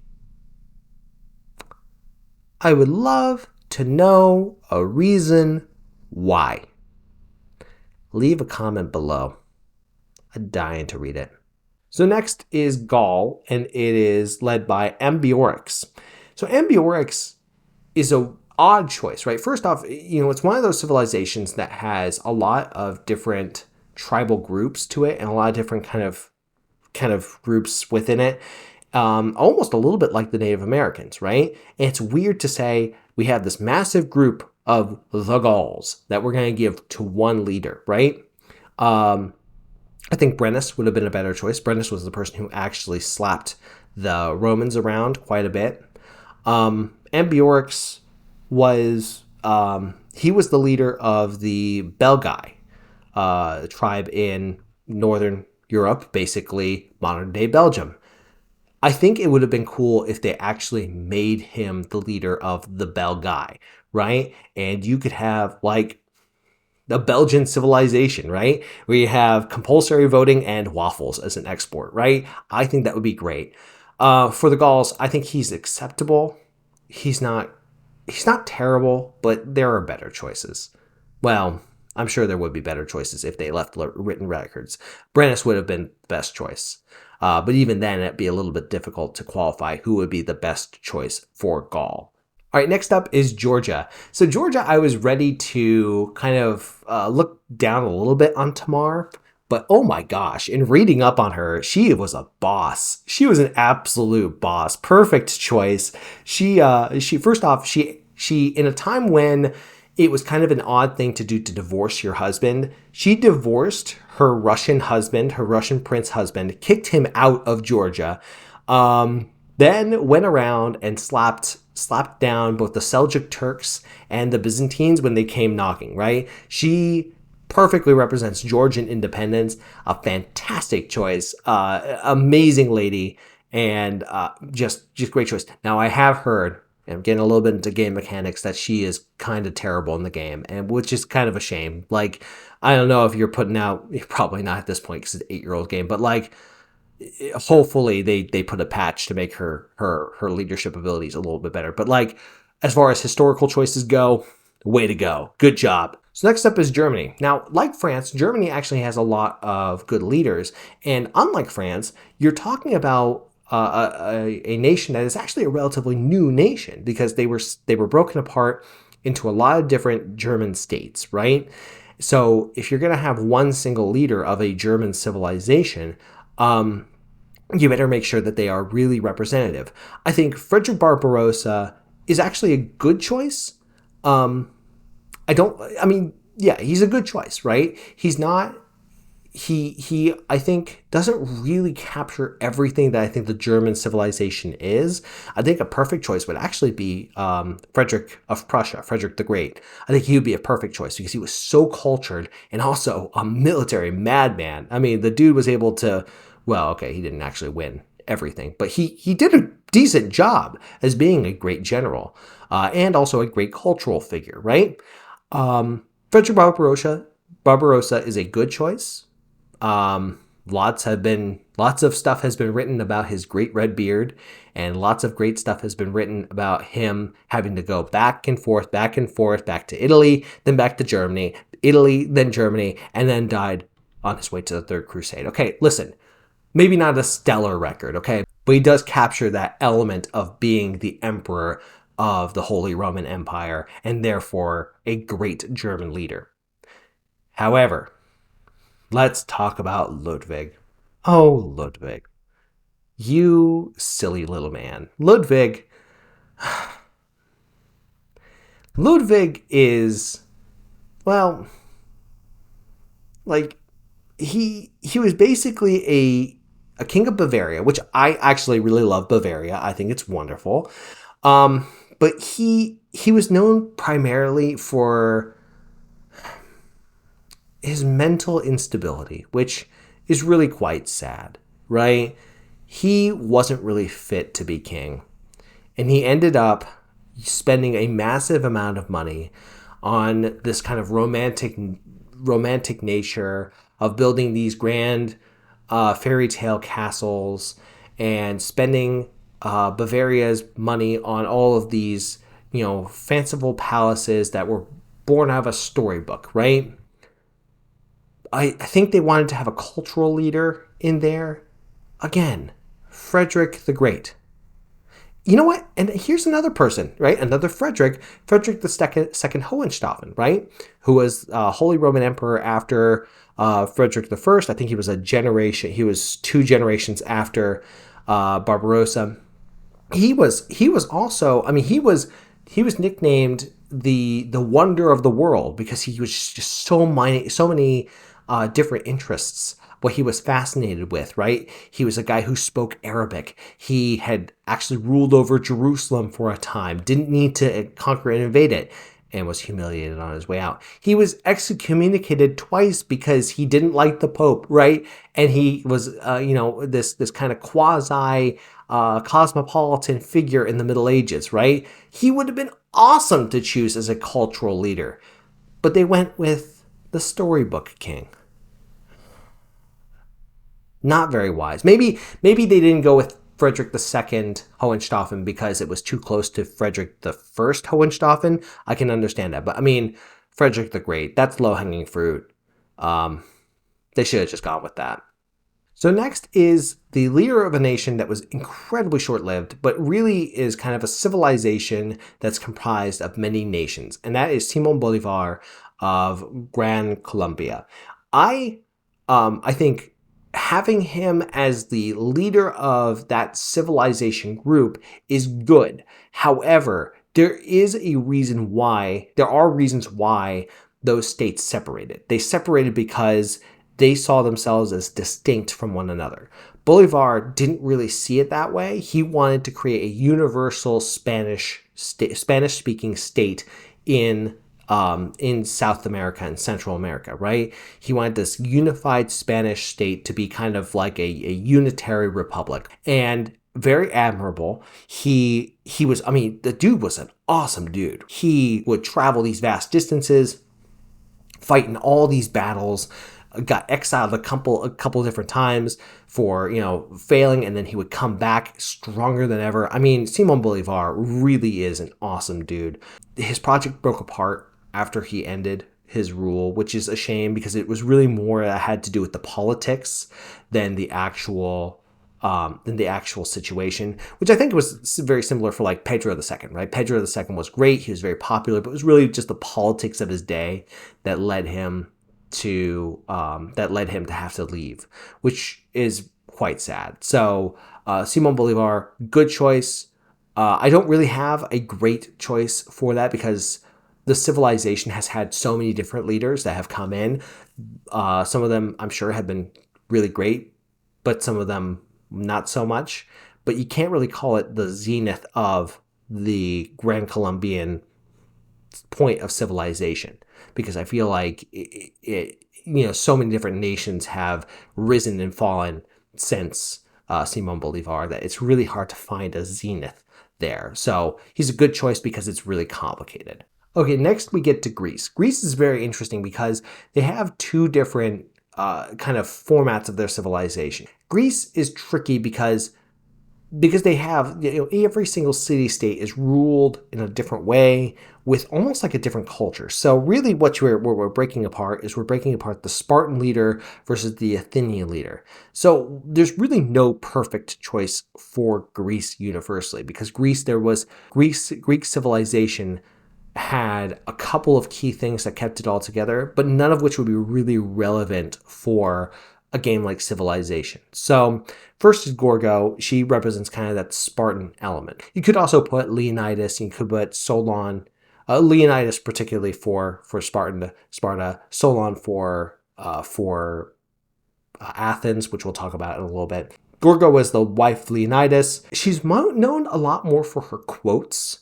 I would love to know a reason why. Leave a comment below. I'm dying to read it. So next is Gaul, and it is led by Ambiorix. So Ambiorix is a odd choice, right? First off, it's one of those civilizations that has a lot of different tribal groups to it and a lot of different kind of groups within it. Almost a little bit like the Native Americans, right? And it's weird to say we have this massive group of the Gauls that we're going to give to one leader, right? I think Brennus would have been a better choice. Brennus was the person who actually slapped the Romans around quite a bit. Ambiorix was he was the leader of the Belgae tribe in northern Europe, basically modern day Belgium. I think it would have been cool if they actually made him the leader of the Belgae, right? And you could have like the Belgian civilization, right? Where you have compulsory voting and waffles as an export, right? I think that would be great. For the Gauls, I think he's acceptable. He's not terrible, but there are better choices. Well, I'm sure there would be better choices if they left written records. Brennus would have been the best choice. But even then, it'd be a little bit difficult to qualify who would be the best choice for Gaul. All right, next up is Georgia. So Georgia, I was ready to kind of look down a little bit on Tamar, but oh my gosh, in reading up on her, she was a boss. She was an absolute boss. Perfect choice. She first off, she in a time when it was kind of an odd thing to do to divorce your husband, she divorced her Russian husband, her Russian prince husband, kicked him out of Georgia, then went around and slapped down both the Seljuk Turks and the Byzantines when they came knocking, right? She perfectly represents Georgian independence. A fantastic choice. Amazing lady. And just great choice. Now, I have heard, and I'm getting a little bit into game mechanics, that she is kind of terrible in the game, and which is kind of a shame. Like, I don't know if you're putting out, you're probably not at this point because it's an 8-year-old game, but like, hopefully they put a patch to make her leadership abilities a little bit better. But like, as far as historical choices go, way to go. Good job. So next up is Germany. Now, like France, Germany actually has a lot of good leaders. And unlike France, you're talking about a nation that is actually a relatively new nation because they were broken apart into a lot of different German states, right? So if you're going to have one single leader of a German civilization, you better make sure that they are really representative. I think Frederick Barbarossa is actually a good choice. He's a good choice, right? He's not, he I think doesn't really capture everything that I think the German civilization is. I think a perfect choice would actually be Frederick of Prussia, Frederick the Great. I think he would be a perfect choice because he was so cultured and also a military madman. I mean, the dude was able to, well, okay, he didn't actually win everything, but he did a decent job as being a great general and also a great cultural figure, right? Frederick Barbarossa is a good choice. Lots of stuff has been written about his great red beard, and lots of great stuff has been written about him having to go back and forth, back to Italy, then back to Germany, Italy, then Germany, and then died on his way to the Third Crusade. Okay, listen, maybe not a stellar record, okay, but he does capture that element of being the emperor of the Holy Roman Empire and therefore a great German leader. However, let's talk about Ludwig. Oh, Ludwig. You silly little man. Ludwig is, well, like, he was basically a king of Bavaria, which I actually really love Bavaria. I think it's wonderful. But he was known primarily for his mental instability, which is really quite sad, right? He wasn't really fit to be king. And he ended up spending a massive amount of money on this kind of romantic nature of building these grand fairy tale castles and spending Bavaria's money on all of these, fanciful palaces that were born out of a storybook, right? I think they wanted to have a cultural leader in there. Again, Frederick the Great. You know what? And here's another person, right? Another Frederick the second Hohenstaufen, right? Who was Holy Roman Emperor after Frederick the First. I think he was he was 2 generations after Barbarossa. He was also, I mean, he was nicknamed the wonder of the world because he was just so many different interests, what he was fascinated with, right? He was a guy who spoke Arabic. He had actually ruled over Jerusalem for a time, didn't need to conquer and invade it, and was humiliated on his way out. He was excommunicated twice because he didn't like the Pope, right? And he was, this kind of quasi cosmopolitan figure in the Middle Ages, right? He would have been awesome to choose as a cultural leader, but they went with the storybook king. Not very wise. Maybe they didn't go with Frederick II Hohenstaufen because it was too close to Frederick I Hohenstaufen. I can understand that. But I mean, Frederick the Great, that's low-hanging fruit. They should have just gone with that. So next is the leader of a nation that was incredibly short-lived, but really is kind of a civilization that's comprised of many nations. And that is Simon Bolivar of Gran Colombia. I think having him as the leader of that civilization group is good. However, there are reasons why those states separated. They separated because they saw themselves as distinct from one another. Bolivar didn't really see it that way. He wanted to create a universal Spanish-speaking state in South America and Central America, right? He wanted this unified Spanish state to be kind of like a unitary republic. And very admirable. He was, I mean, the dude was an awesome dude. He would travel these vast distances, fight in all these battles, got exiled a couple different times for, failing, and then he would come back stronger than ever. I mean, Simon Bolivar really is an awesome dude. His project broke apart after he ended his rule, which is a shame because it was really more that had to do with the politics than the actual situation, which I think was very similar for like Pedro II, right? Pedro II was great. He was very popular, but it was really just the politics of his day that led him to have to leave, which is quite sad. So Simon Bolivar, good choice. I don't really have a great choice for that because the civilization has had so many different leaders that have come in. Some of them, I'm sure, have been really great, but some of them not so much. But you can't really call it the zenith of the Gran Colombian point of civilization because I feel like so many different nations have risen and fallen since Simon Bolivar that it's really hard to find a zenith there. So he's a good choice because it's really complicated. Okay, next we get to Greece. Greece is very interesting because they have two different kind of formats of their civilization. Greece is tricky because they have, every single city state is ruled in a different way with almost like a different culture. So really what we're breaking apart is we're breaking apart the Spartan leader versus the Athenian leader. So there's really no perfect choice for Greece universally, because Greek civilization had a couple of key things that kept it all together, but none of which would be really relevant for a game like Civilization. So first is Gorgo. She represents kind of that Spartan element. You could also put Leonidas, you could put Solon, Leonidas particularly for Sparta, Solon for Athens, which we'll talk about in a little bit. Gorgo was the wife of Leonidas. She's known a lot more for her quotes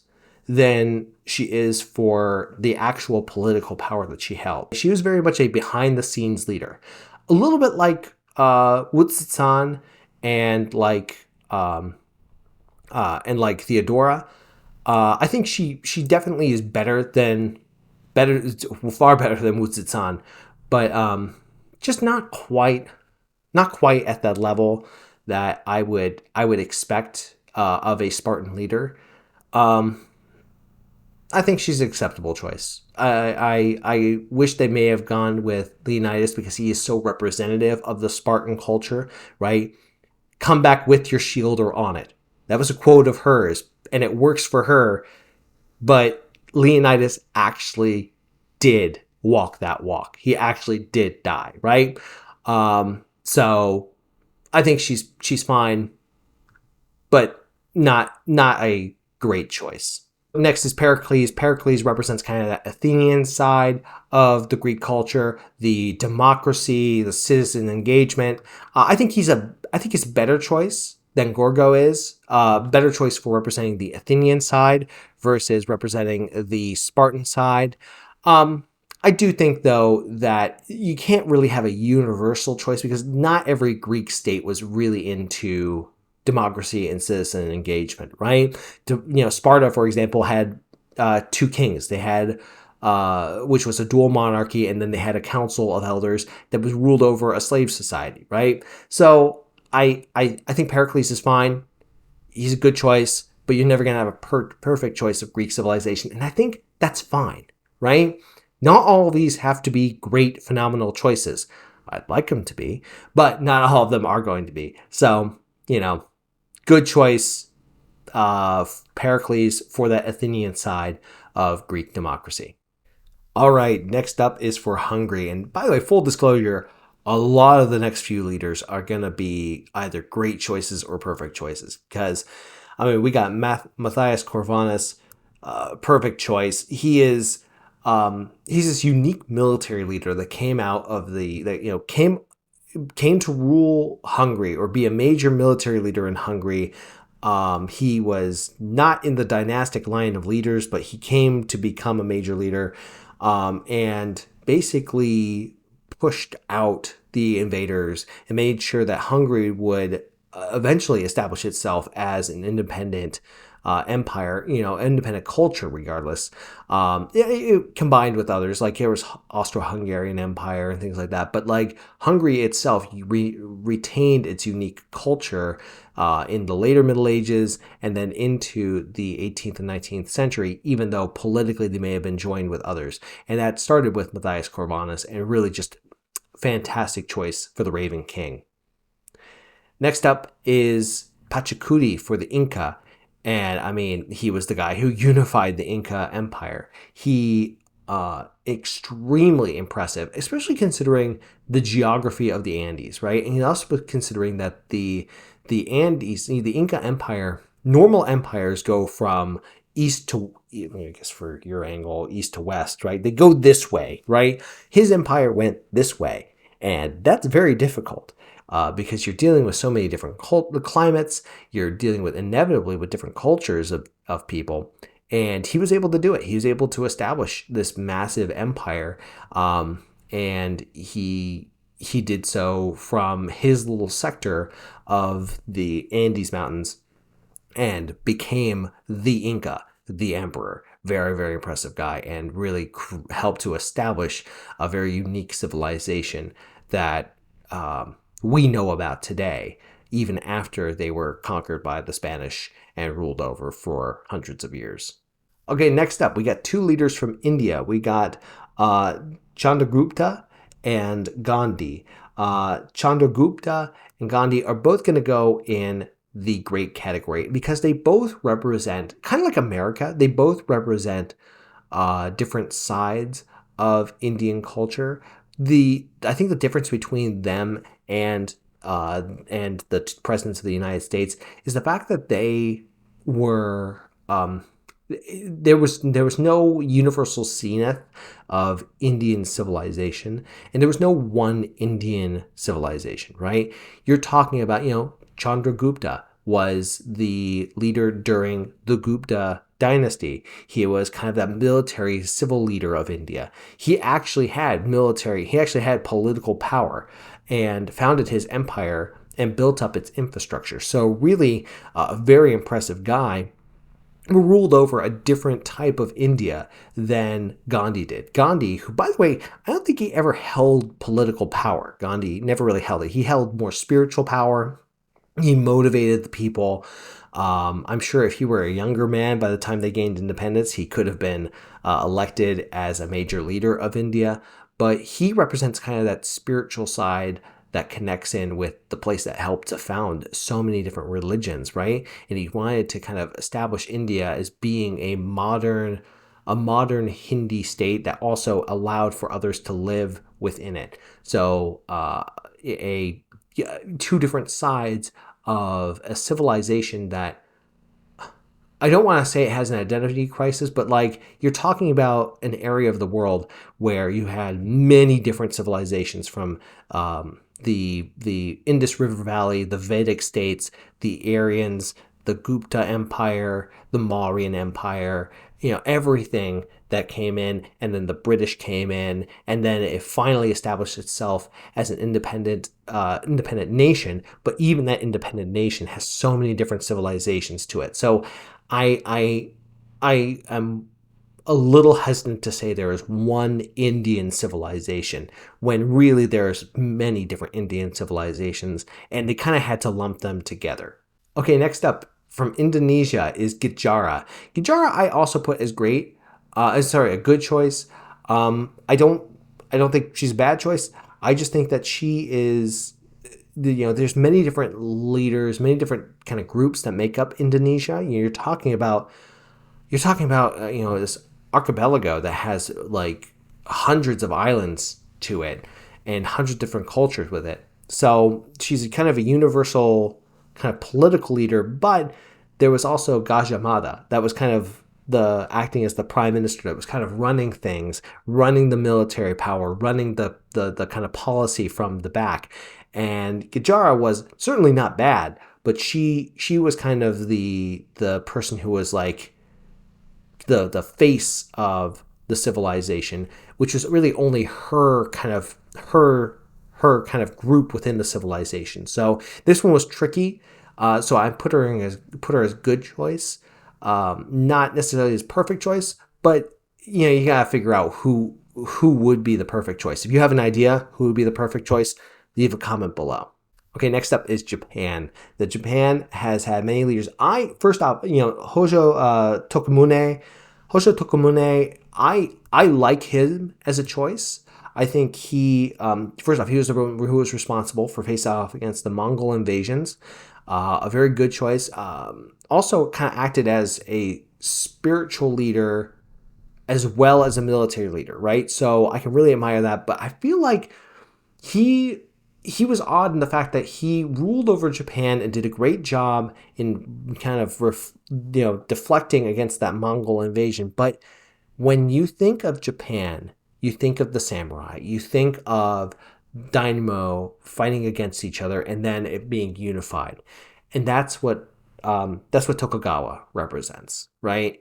than she is for the actual political power that she held. She was very much a behind-the-scenes leader, a little bit like Wutsitsan and like Theodora. I think she definitely is far better than Wutsitsan, but just not quite at that level that I would expect of a Spartan leader. I think she's an acceptable choice. I wish they may have gone with Leonidas because he is so representative of the Spartan culture, right? Come back with your shield or on it. That was a quote of hers, and it works for her, but Leonidas actually did walk that walk. He actually did die, right? So I think she's fine, but not a great choice. Next is Pericles. Pericles represents kind of that Athenian side of the Greek culture, the democracy, the citizen engagement. I think he's a better choice than Gorgo is. Better choice for representing the Athenian side versus representing the Spartan side. I do think, though, that you can't really have a universal choice because not every Greek state was really into democracy and citizen engagement, right? Sparta, for example, had two kings. They had, which was a dual monarchy, and then they had a council of elders that was ruled over a slave society, right? So I think Pericles is fine. He's a good choice, but you're never going to have a perfect choice of Greek civilization, and I think that's fine, right? Not all of these have to be great, phenomenal choices. I'd like them to be, but not all of them are going to be. So, good choice, Pericles for the Athenian side of Greek democracy. All right, next up is for Hungary. And by the way, full disclosure, a lot of the next few leaders are going to be either great choices or perfect choices. Because, we got Matthias Corvinus, perfect choice. He's this unique military leader that came out of came to rule Hungary or be a major military leader in Hungary. He was not in the dynastic line of leaders, but he came to become a major leader, and basically pushed out the invaders and made sure that Hungary would eventually establish itself as an independent empire, independent culture regardless. It combined with others, like there was Austro-Hungarian Empire and things like that. But like Hungary itself retained its unique culture in the later Middle Ages and then into the 18th and 19th century, even though politically they may have been joined with others. And that started with Matthias Corvinus, and really just fantastic choice for the Raven King. Next up is Pachacuti for the Inca. And he was the guy who unified the Inca Empire. He extremely impressive, especially considering the geography of the Andes, right? And he also was considering that the Andes, the Inca Empire, normal empires go from east to, I guess for your angle, east to west, right? They go this way, right? His empire went this way, and that's very difficult. Because you're dealing with so many different climates, you're dealing with inevitably with different cultures of people, and he was able to do it. He was able to establish this massive empire, and he did so from his little sector of the Andes Mountains, and became the Inca, the emperor, Very, very impressive guy, and really helped to establish a very unique civilization that we know about today, even after they were conquered by the Spanish and ruled over for hundreds of years. Okay, next up, we got two leaders from India. We got Chandragupta and Gandhi. Chandragupta and Gandhi are both going to go in the great category because they both represent, kind of like America, they both represent different sides of Indian culture. I think the difference between them and the presidents of the United States is the fact that they were there was no universal zenith of Indian civilization, and there was no one Indian civilization, right? You're talking about, Chandragupta was the leader during the Gupta dynasty. He was kind of that military civil leader of India. He actually had political power and founded his empire and built up its infrastructure. So really a very impressive guy who ruled over a different type of India than Gandhi did. Gandhi, who, by the way, I don't think he ever held political power. Gandhi never really held it. He held more spiritual power. He motivated the people. I'm sure if he were a younger man by the time they gained independence, he could have been elected as a major leader of India. But he represents kind of that spiritual side that connects in with the place that helped to found so many different religions, right? And he wanted to kind of establish India as being a modern Hindi state that also allowed for others to live within it. So two different sides of a civilization that I don't want to say it has an identity crisis, but like you're talking about an area of the world where you had many different civilizations from the Indus River Valley, the Vedic states, the Aryans, the Gupta Empire, the Mauryan Empire, everything that came in, and then the British came in, and then it finally established itself as an independent nation. But even that independent nation has so many different civilizations to it. So I am a little hesitant to say there is one Indian civilization when really there's many different Indian civilizations, and they kind of had to lump them together. Okay, next up from Indonesia is Gijara. Gijara I also put as great. A good choice. I don't think she's a bad choice. I just think that she is, there's many different leaders, many different kind of groups that make up Indonesia. You're talking about this archipelago that has like hundreds of islands to it and hundreds of different cultures with it. So she's kind of a universal kind of political leader, but there was also Gajah Mada that was kind of acting as the prime minister that was kind of running things, running the military power, running the kind of policy from the back. And Gijara was certainly not bad, but she was kind of the person who was like the face of the civilization, which was really only her kind of group within the civilization. So this one was tricky. So I put her as good choice. Not necessarily his perfect choice, but you gotta figure out who would be the perfect choice. If you have an idea who would be the perfect choice, leave a comment below. Okay, next up is Japan. Japan has had many leaders. First off, Hojo Tokumune. Hojo Tokumune, I like him as a choice. I think he, first off, he was the one who was responsible for facing off against the Mongol invasions. A very good choice. Also kind of acted as a spiritual leader as well as a military leader, right? So I can really admire that. But I feel like he was odd in the fact that he ruled over Japan and did a great job in kind of deflecting against that Mongol invasion. But when you think of Japan, you think of the samurai, you think of daimyo fighting against each other and then it being unified. And that's what Tokugawa represents, right?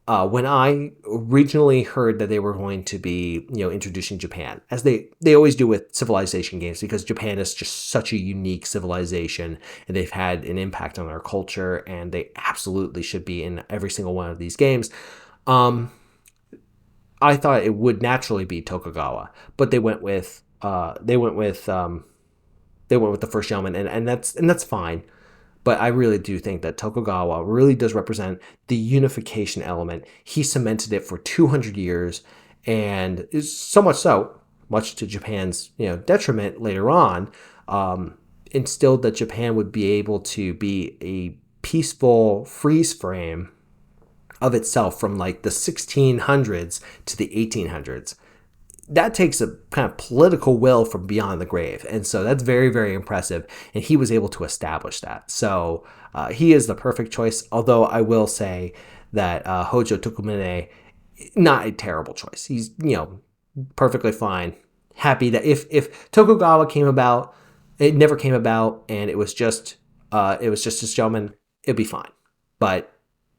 When I originally heard that they were going to be, introducing Japan, as they always do with civilization games, because Japan is just such a unique civilization and they've had an impact on our culture and they absolutely should be in every single one of these games. I thought it would naturally be Tokugawa, but they went with the first gentleman, and that's fine. But I really do think that Tokugawa really does represent the unification element. He cemented it for 200 years, and is so much so, much to Japan's detriment later on, instilled that Japan would be able to be a peaceful freeze frame of itself from like the 1600s to the 1800s. That takes a kind of political will from beyond the grave. And so that's very, very impressive. And he was able to establish that. So he is the perfect choice. Although I will say that Hojo Tokumine, not a terrible choice. He's, perfectly fine. Happy that if Tokugawa came about, it never came about, and it was just this gentleman, it'd be fine. But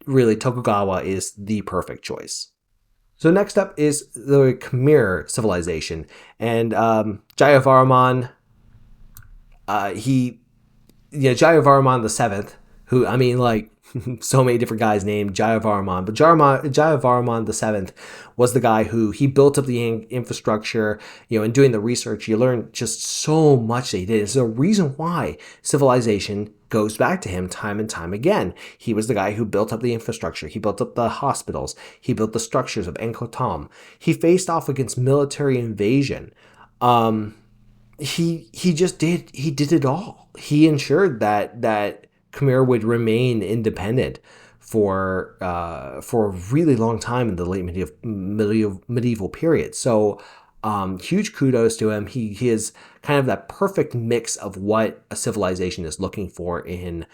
really, Tokugawa is the perfect choice. So next up is the Khmer civilization, and Jayavarman. Jayavarman the Seventh, who so many different guys named Jayavarman, but Jayavarman the Seventh was the guy who he built up the infrastructure. In doing the research, you learn just so much that he did. It's the reason why civilization goes back to him time and time again. He was the guy who built up the infrastructure. He built up the hospitals. He built the structures of Angkor Thom. He faced off against military invasion. He did it all. He ensured that Khmer would remain independent for a really long time in the late medieval period. So huge kudos to him. He is kind of that perfect mix of what a civilization is looking for in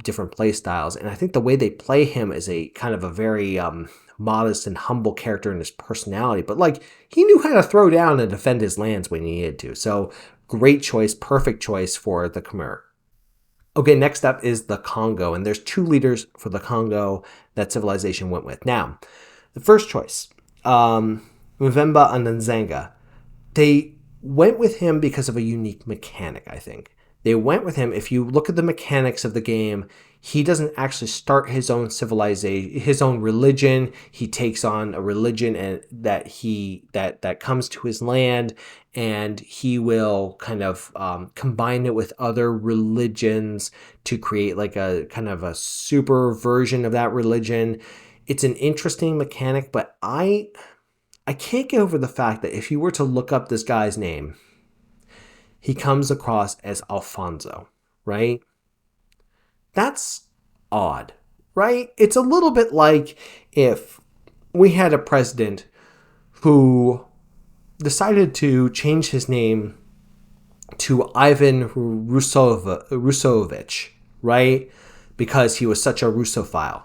different play styles. And I think the way they play him is a kind of a very modest and humble character in his personality, but he knew how to throw down and defend his lands when he needed to. So great choice, perfect choice for the Khmer. Okay, next up is the Kongo, and there's two leaders for the Kongo that civilization went with. Now, the first choice, Mvemba Ananzanga, they went with him because of a unique mechanic, I think. They went with him, if you look at the mechanics of the game, he doesn't actually start his own civilization, his own religion. He takes on a religion that comes to his land, and he will kind of combine it with other religions to create like a kind of a super version of that religion. It's an interesting mechanic, but I can't get over the fact that if you were to look up this guy's name, he comes across as Alfonso, right? That's odd, right? It's a little bit like if we had a president who decided to change his name to Ivan Rusovich, right? Because he was such a Russophile.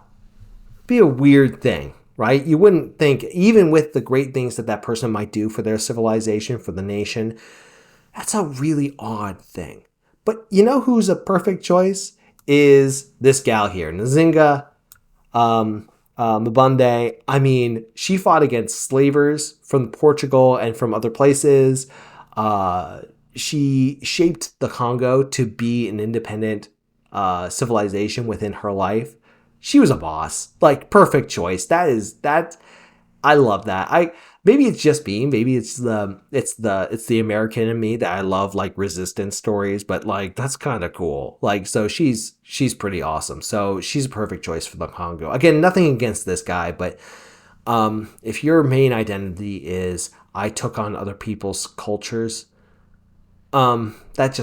It'd be a weird thing, right? You wouldn't think, even with the great things that person might do for their civilization, for the nation, that's a really odd thing. But you know who's a perfect choice? Is this gal here, Nzinga Mbonde. I mean, she fought against slavers from Portugal and from other places. She shaped the Congo to be an independent civilization within her life. She was a boss. Perfect choice. I love that. Maybe it's just me. Maybe it's the American in me that I love resistance stories, but that's kind of cool. So she's pretty awesome. So she's a perfect choice for the Congo. Again, nothing against this guy, but if your main identity is I took on other people's cultures, it's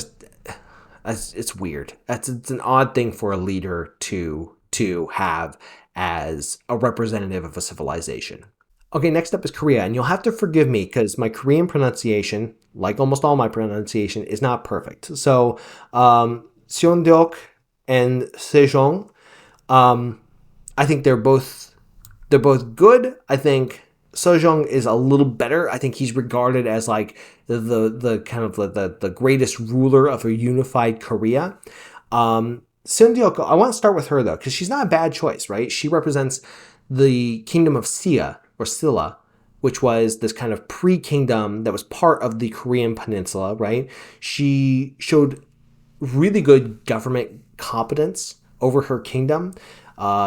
weird. It's an odd thing for a leader to have as a representative of a civilization. Okay, next up is Korea, and you'll have to forgive me because my Korean pronunciation, like almost all my pronunciation, is not perfect. So, Seondeok and Sejong, I think they're both good. I think Sejong is a little better. I think he's regarded as the kind of the greatest ruler of a unified Korea. Seondeok, I want to start with her though, because she's not a bad choice, right? She represents the kingdom of Sia, or Silla, which was this kind of pre-kingdom that was part of the Korean peninsula, right? She showed really good government competence over her kingdom.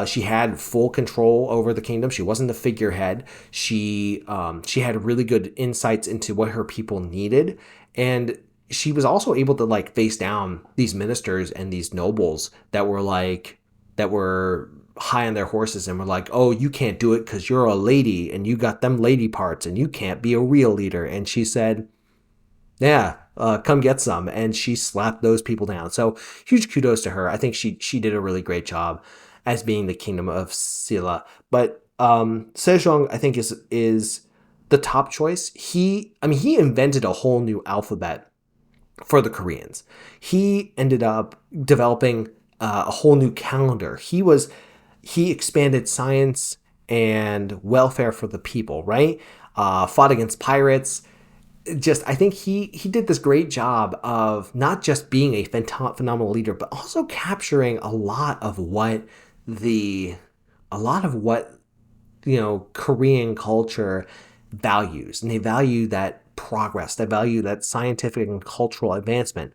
She had full control over the kingdom. She wasn't the figurehead. She had really good insights into what her people needed, and she was also able to like face down these ministers and these nobles that were high on their horses and were like, oh, you can't do it because you're a lady and you got them lady parts and you can't be a real leader. And she said, yeah, come get some. And she slapped those people down. So huge kudos to her. I think she did a really great job as being the kingdom of Silla. But Sejong, I think, is the top choice. He invented a whole new alphabet for the Koreans. He ended up developing a whole new calendar. He expanded science and welfare for the people, right? Fought against pirates. I think he did this great job of not just being a phenomenal leader, but also capturing a lot of what Korean culture values, and they value that progress, they value that scientific and cultural advancement.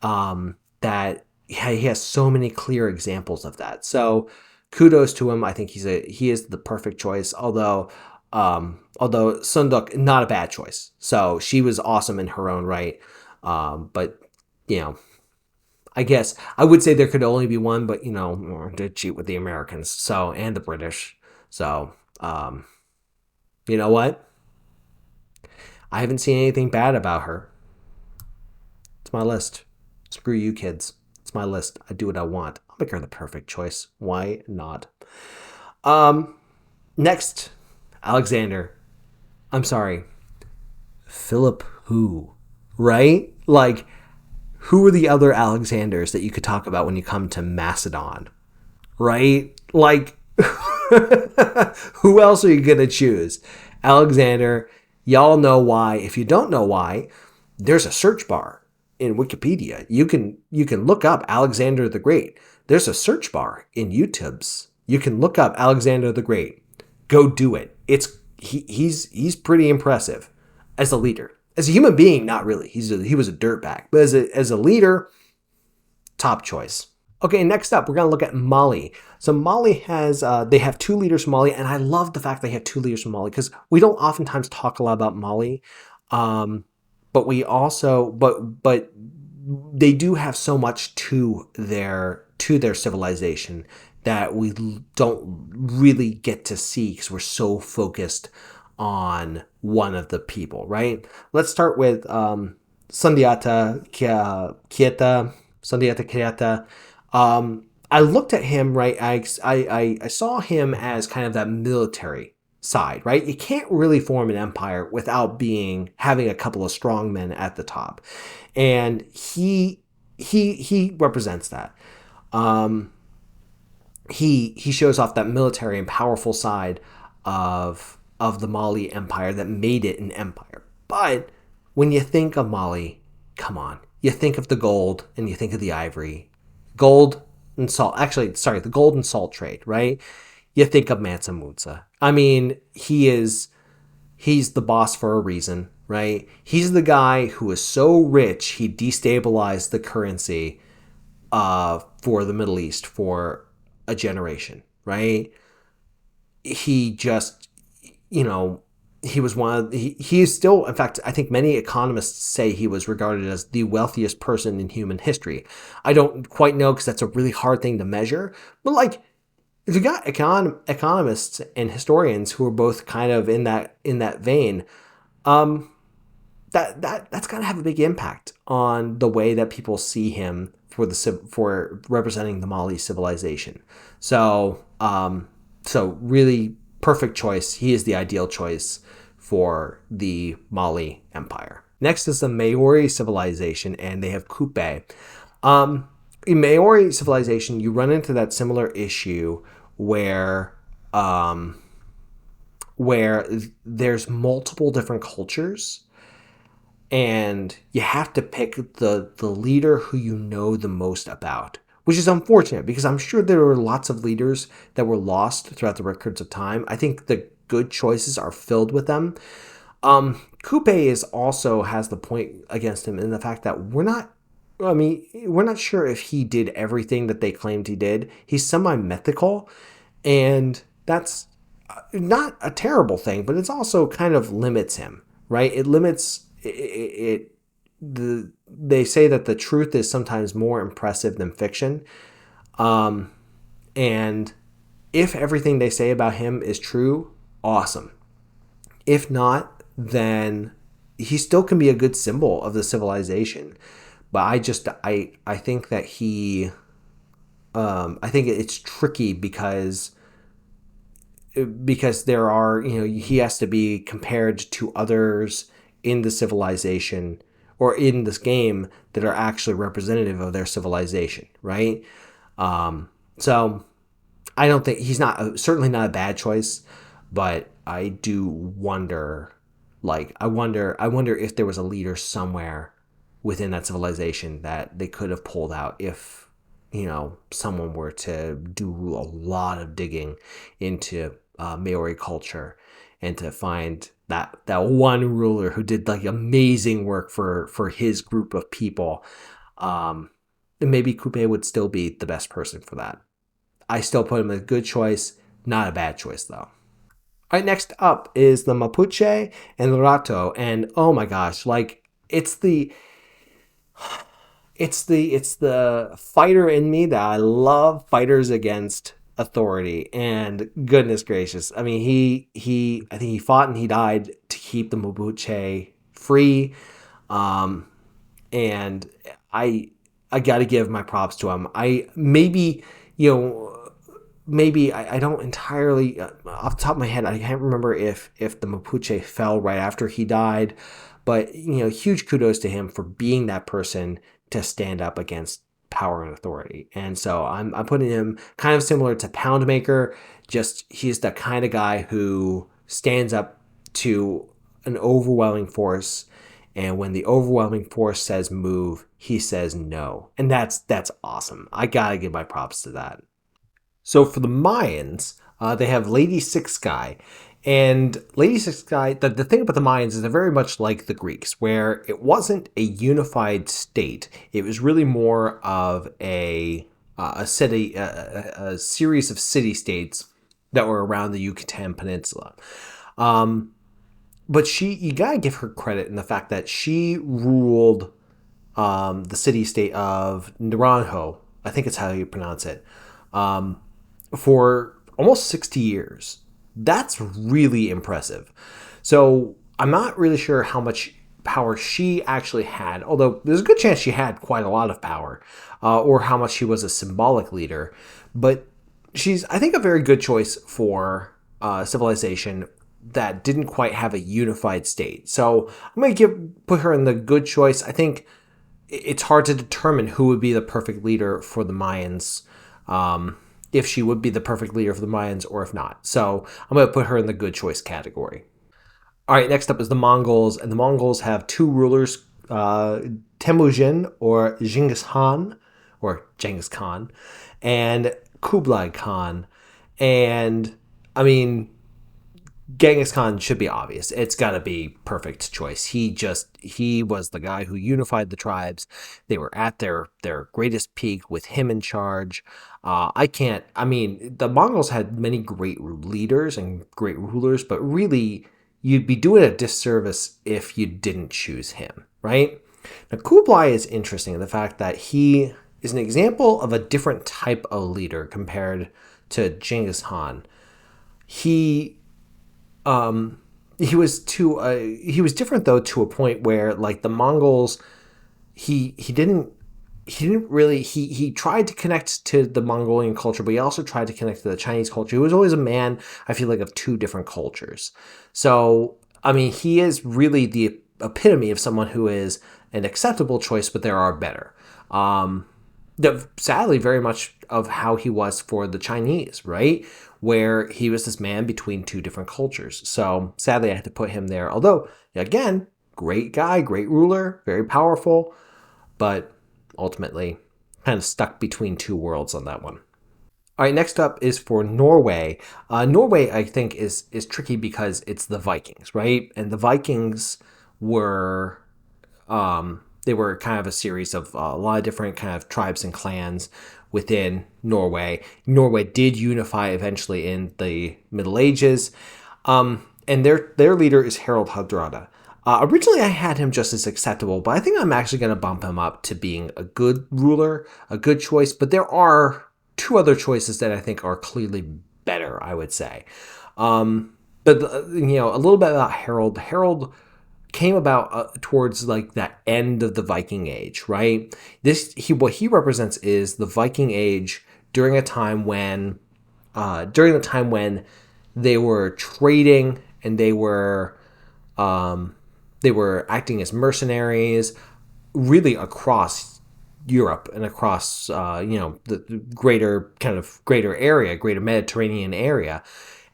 That he has so many clear examples of that. So kudos to him. I think he is the perfect choice. Although Sunduk, not a bad choice. So she was awesome in her own right. But I guess I would say there could only be one, but did cheat with the Americans, and the British. So you know what? I haven't seen anything bad about her. It's my list. Screw you, kids. It's my list. I do what I want. I'll make her the perfect choice. Why not? Next, Alexander. I'm sorry. Philip who? Right? Like, who are the other Alexanders that you could talk about when you come to Macedon? Right? Like, who else are you going to choose? Alexander. Y'all know why. If you don't know why, there's a search bar in Wikipedia. You can look up Alexander the Great. There's a search bar in YouTube's. You can look up Alexander the Great. Go do it. He's pretty impressive as a leader. As a human being, not really. He was a dirtbag, but as a leader, top choice. Okay, next up, we're going to look at Mali. So Mali has, they have two leaders from Mali, and I love the fact they have two leaders from Mali because we don't oftentimes talk a lot about Mali, but they do have so much to their civilization that we don't really get to see because we're so focused on one of the people, right? Let's start with Sundiata Keita. I looked at him, right? I saw him as kind of that military side, right? You can't really form an empire without having a couple of strong men at the top, and he represents that. He shows off that military and powerful side of the Mali Empire that made it an empire. But when you think of Mali, come on, you think of the gold and you think of the ivory. Gold and salt, the gold and salt trade, right? You think of Mansa Musa. I mean, he's the boss for a reason, right? He's the guy who is so rich, he destabilized the currency for the Middle East for a generation, right? He just, he was he is still, in fact, I think many economists say he was regarded as the wealthiest person in human history. I don't quite know because that's a really hard thing to measure, but like, if you got economists and historians who are both kind of in that vein, that's going to have a big impact on the way that people see him for representing the Mali civilization. So really perfect choice. He is the ideal choice for the Mali Empire. Next is the Maori civilization, and they have Kupe. In Maori civilization, you run into that similar issue where there's multiple different cultures, and you have to pick the leader who you know the most about, which is unfortunate because I'm sure there were lots of leaders that were lost throughout the records of time. I think the good choices are filled with them. Kupe also has the point against him in the fact that we're not I mean, we're not sure if he did everything that they claimed he did. He's semi-mythical, and that's not a terrible thing, but it's also kind of limits him, right? It limits they say that the truth is sometimes more impressive than fiction. And if everything they say about him is true, awesome. If not, then he still can be a good symbol of the civilization. But I think that I think it's tricky because there are, he has to be compared to others in the civilization or in this game that are actually representative of their civilization, right? So I don't think he's not certainly not a bad choice, but I do wonder, I wonder if there was a leader somewhere within that civilization that they could have pulled out if someone were to do a lot of digging into Maori culture and to find that one ruler who did like amazing work for his group of people. Maybe Coupe would still be the best person for that. I still put him as a good choice, not a bad choice though. All right, next up is the Mapuche and the Rato, and oh my gosh, like it's the fighter in me that I love fighters against authority. And goodness gracious, I mean, he I think he fought and he died to keep the Mapuche free. Um, and I got to give my props to him. I maybe you know maybe I don't entirely off the top of my head. I can't remember if the Mapuche fell right after he died, but huge kudos to him for being that person to stand up against power and authority. And so I'm putting him kind of similar to Poundmaker. Just he's the kind of guy who stands up to an overwhelming force, and when the overwhelming force says move, he says no. And that's awesome. I gotta give my props to that. So for the Mayans, they have Lady Six Guy. And Lady Six Guy, the thing about the Mayans is they're very much like the Greeks, where it wasn't a unified state. It was really more of a city, a series of city states that were around the Yucatan Peninsula. But you gotta give her credit in the fact that she ruled the city state of Naranjo, I think it's how you pronounce it, for almost 60 years. That's really impressive. So I'm not really sure how much power she actually had, although there's a good chance she had quite a lot of power, or how much she was a symbolic leader. But she's, I think, a very good choice for civilization that didn't quite have a unified state. So I'm going to put her in the good choice. I think it's hard to determine who would be the perfect leader for the Mayans, if she would be the perfect leader for the Mayans or if not. So I'm going to put her in the good choice category. All right, next up is the Mongols, and the Mongols have two rulers, Temujin or Genghis Khan, and Kublai Khan. And I mean, Genghis Khan should be obvious. It's got to be perfect choice. He was the guy who unified the tribes. They were at their greatest peak with him in charge. I mean, the Mongols had many great leaders and great rulers, but really, you'd be doing a disservice if you didn't choose him, right? Now, Kublai is interesting in the fact that he is an example of a different type of leader compared to Genghis Khan. He he was different though to a point where like the Mongols, he didn't really he tried to connect to the Mongolian culture, but he also tried to connect to the Chinese culture. He was always a man, I feel like, of two different cultures. So I mean, he is really the epitome of someone who is an acceptable choice, but there are better. Sadly, very much of how he was for the Chinese, right? Where he was this man between two different cultures. So sadly, I had to put him there. Although, again, great guy, great ruler, very powerful, but ultimately kind of stuck between two worlds on that one. All right, next up is for Norway. Norway, I think, is tricky because it's the Vikings, right? And the Vikings were they were kind of a series of a lot of different kind of tribes and clans within Norway. Norway did unify eventually in the Middle Ages, and their leader is Harald Hardrada. Originally, I had him just as acceptable, but I think I'm actually going to bump him up to being a good ruler, a good choice. But there are two other choices that I think are clearly better, I would say. But a little bit about Harold. Harold came about towards like that end of the Viking Age, right? What he represents is the Viking Age during a time when, they were trading and they were acting as mercenaries, really across Europe and across the greater area, greater Mediterranean area,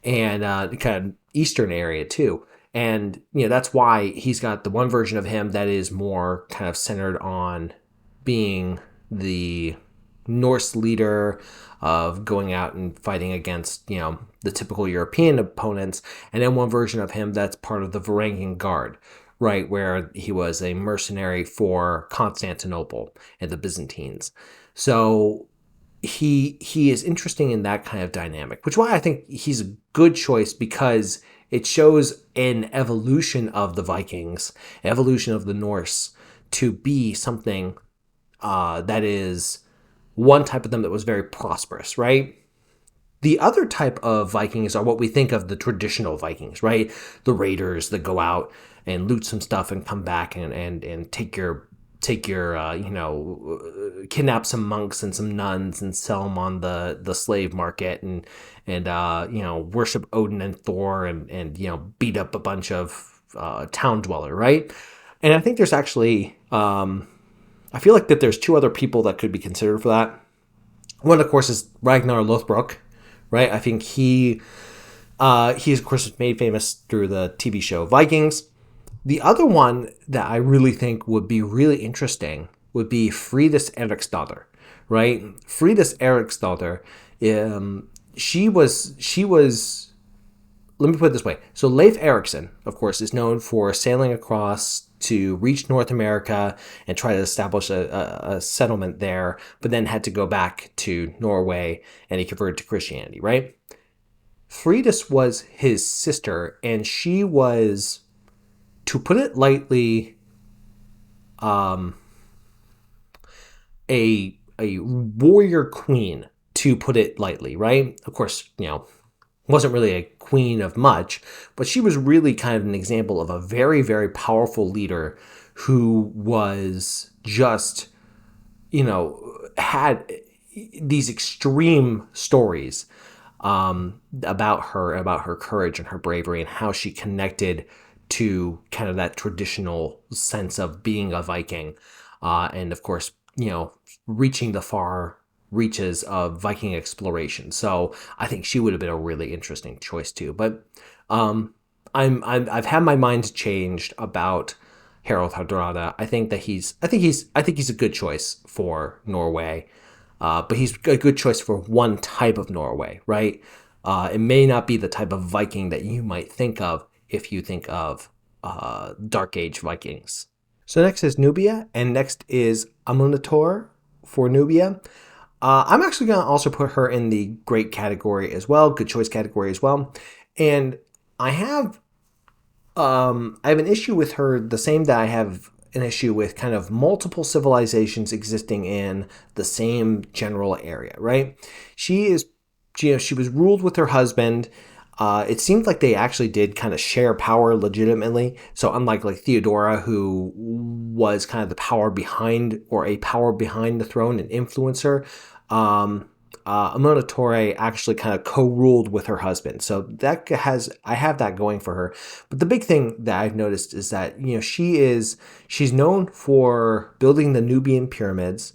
and kind of eastern area too. And that's why he's got the one version of him that is more kind of centered on being the Norse leader of going out and fighting against the typical European opponents, and then one version of him that's part of the Varangian Guard, right, where he was a mercenary for Constantinople and the Byzantines. So he is interesting in that kind of dynamic, which is why I think he's a good choice, because it shows an evolution of the Vikings, evolution of the Norse to be something that is one type of them that was very prosperous, right? The other type of Vikings are what we think of the traditional Vikings, right? The raiders that go out and loot some stuff and come back and take your kidnap some monks and some nuns and sell them on the slave market and worship Odin and Thor and beat up a bunch of town dweller, right? And I think there's actually I feel like that there's two other people that could be considered for that. One, of course, is Ragnar Lothbrok, right? I think he's of course made famous through the TV show Vikings. The other one that I really think would be really interesting would be Frida's Eriksdottir, right? Frida's Eriksdottir, she was. Let me put it this way. So Leif Erikson, of course, is known for sailing across to reach North America and try to establish a settlement there, but then had to go back to Norway and he converted to Christianity, right? Frida's was his sister, and she was, to put it lightly, a warrior queen, to put it lightly, right? Of course, wasn't really a queen of much, but she was really kind of an example of a very, very powerful leader who was just, had these extreme stories about her courage and her bravery and how she connected to kind of that traditional sense of being a Viking. And of course, reaching the far reaches of Viking exploration. So I think she would have been a really interesting choice too. But I've had my mind changed about Harald Hardrada. I think he's a good choice for Norway. But he's a good choice for one type of Norway, right? It may not be the type of Viking that you might think of if you think of Dark Age Vikings. So next is Nubia, and next is Amunator for Nubia. I'm actually going to also put her in the great category as well, good choice category as well. And I have an issue with her, the same that I have an issue with kind of multiple civilizations existing in the same general area, right? She was ruled with her husband. It seemed like they actually did kind of share power legitimately. So unlike like Theodora, who was kind of the power behind the throne and influencer, Amunatore actually kind of co-ruled with her husband. So I have that going for her. But the big thing that I've noticed is that, she's known for building the Nubian pyramids.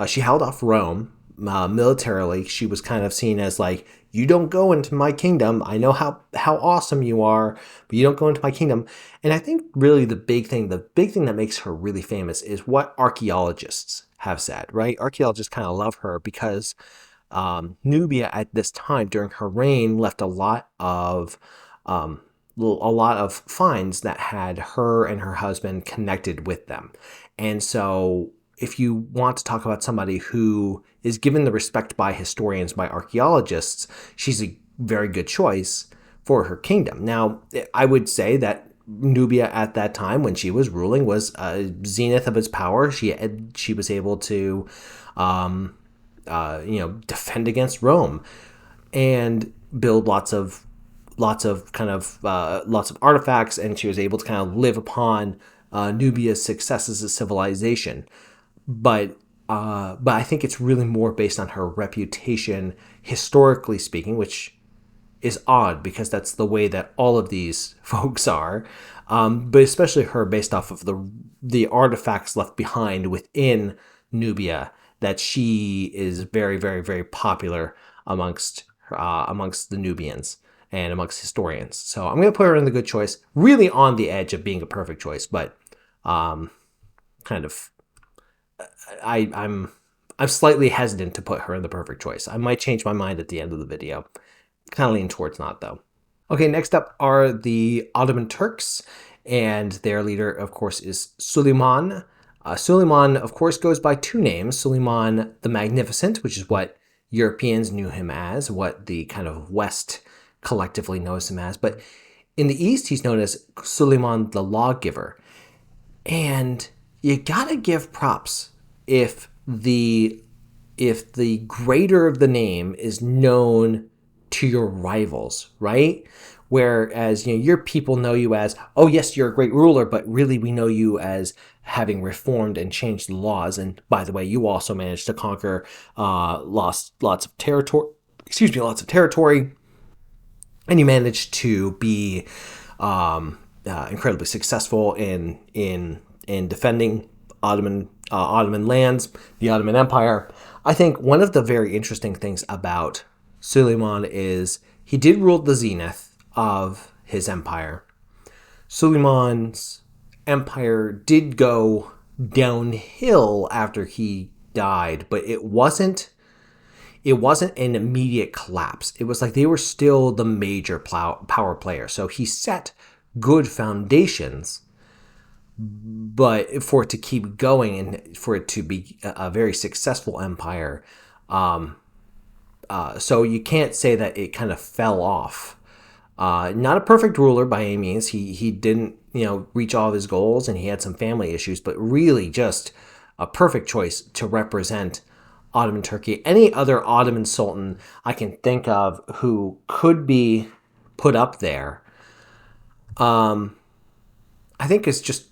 She held off Rome militarily. She was kind of seen as like, you don't go into my kingdom. I know how awesome you are, but you don't go into my kingdom. And I think really the big thing that makes her really famous is what archaeologists have said, right? Archaeologists kind of love her because Nubia at this time during her reign left a lot of lot of finds that had her and her husband connected with them. And so if you want to talk about somebody who is given the respect by historians, by archaeologists, she's a very good choice for her kingdom. Now, I would say that Nubia at that time, when she was ruling, was zenith of its power. She was able to, defend against Rome and build lots of artifacts, and she was able to kind of live upon Nubia's success as a civilization. But I think it's really more based on her reputation, historically speaking, which is odd because that's the way that all of these folks are. But especially her, based off of the artifacts left behind within Nubia, that she is very, very, very popular amongst the Nubians and amongst historians. So I'm going to put her in the good choice, really on the edge of being a perfect choice, but kind of I'm slightly hesitant to put her in the perfect choice. I might change my mind at the end of the video. Kind of lean towards not, though. Okay, next up are the Ottoman Turks, and their leader, of course, is Suleiman. Suleiman, of course, goes by two names: Suleiman the Magnificent, which is what Europeans knew him as, what the kind of West collectively knows him as. But in the East, he's known as Suleiman the Lawgiver. And you gotta give props if the greater of the name is known to your rivals, right? Whereas, your people know you as, oh yes, you're a great ruler, but really we know you as having reformed and changed the laws. And by the way, you also managed to conquer lots of territory, and you managed to be incredibly successful in defending Ottoman lands, the Ottoman Empire. I think one of the very interesting things about Suleiman is he did rule the zenith of his empire. Suleiman's empire did go downhill after he died, but it wasn't an immediate collapse. It was like they were still the major power player. So he set good foundations, but for it to keep going and for it to be a very successful empire, so you can't say that it kind of fell off. Not a perfect ruler by any means. He didn't, reach all of his goals, and he had some family issues, but really just a perfect choice to represent Ottoman Turkey. Any other Ottoman sultan I can think of who could be put up there, I think is just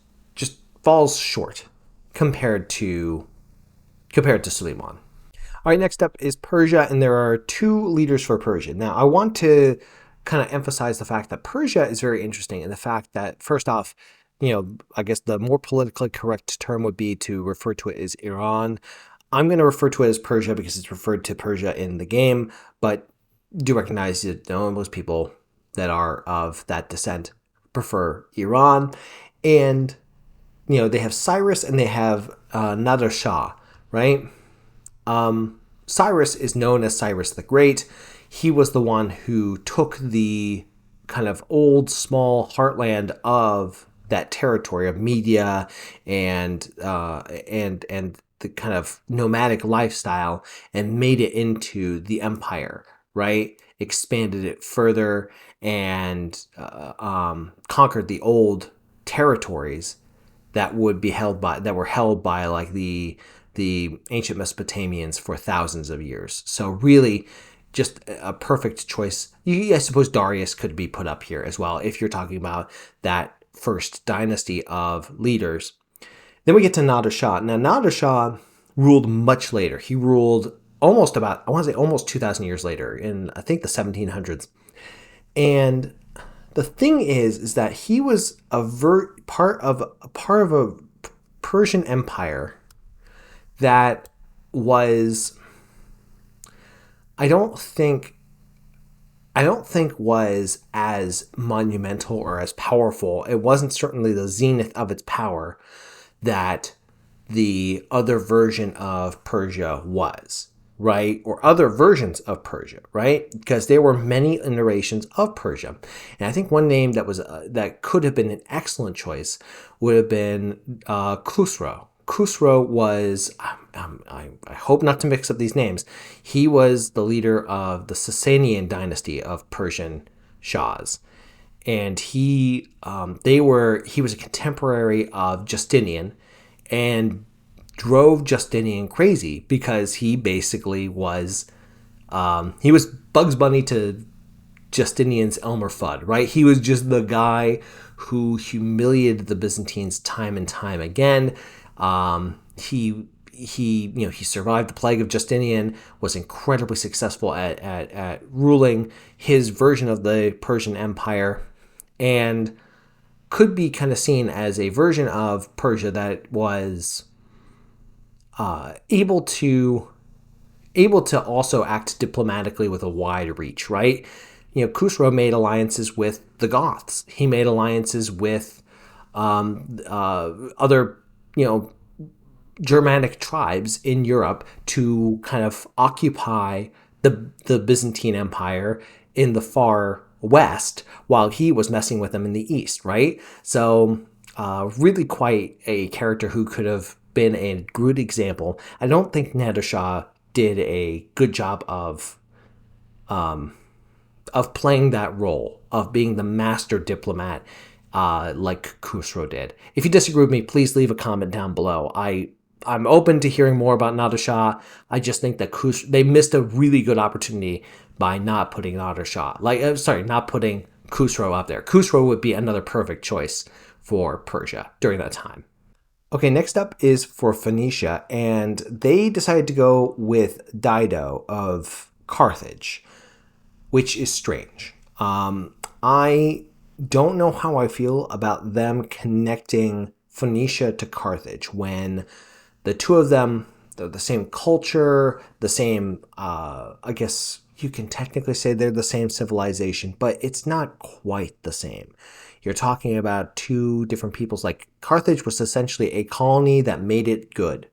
falls short compared to Suleiman. All right, next up is Persia, and there are two leaders for Persia. Now, I want to kind of emphasize the fact that Persia is very interesting, and the fact that, first off, I guess the more politically correct term would be to refer to it as Iran. I'm going to refer to it as Persia because it's referred to Persia in the game, but do recognize that most people that are of that descent prefer Iran. And, they have Cyrus and they have Nader Shah, right? Cyrus is known as Cyrus the Great. He was the one who took the kind of old, small heartland of that territory of Media and the kind of nomadic lifestyle and made it into the empire, right? Expanded it further and conquered the old territories that were held by like the ancient Mesopotamians for thousands of years. So really just a perfect choice. I suppose Darius could be put up here as well if you're talking about that first dynasty of leaders. Then we get to Nader Shah. Now, Nader Shah ruled much later. He ruled almost 2,000 years later, in I think the 1700s. And the thing is that he was part of a Persian empire that was, I don't think was as monumental or as powerful. It wasn't certainly the zenith of its power that the other version of Persia was. right? Or other versions of Persia, right? Because there were many iterations of Persia. And I think one name that could have been an excellent choice would have been Khusro. Khusro was, I hope not to mix up these names, he was the leader of the Sasanian dynasty of Persian Shahs. And he was a contemporary of Justinian, and drove Justinian crazy because he basically he was Bugs Bunny to Justinian's Elmer Fudd, right? He was just the guy who humiliated the Byzantines time and time again. He survived the plague of Justinian, was incredibly successful at ruling his version of the Persian Empire, and could be kind of seen as a version of Persia that was able to also act diplomatically with a wide reach, right? Khusro made alliances with the Goths. He made alliances with other, Germanic tribes in Europe to kind of occupy the Byzantine Empire in the far west, while he was messing with them in the east, right? So, really quite a character who could have been a good example. I don't think Nader Shah did a good job of playing that role of being the master diplomat, like Khusro did. If you disagree with me, please leave a comment down below. I'm open to hearing more about Nader Shah. I just think that they missed a really good opportunity by not putting Nader Shah, not putting Khusro up there. Khusro would be another perfect choice for Persia during that time. Okay, next up is for Phoenicia, and they decided to go with Dido of Carthage, which is strange. I don't know how I feel about them connecting Phoenicia to Carthage when the two of them, they're the same culture, the same, I guess you can technically say they're the same civilization, but it's not quite the same. You're talking about two different peoples. Like Carthage was essentially a colony that made it good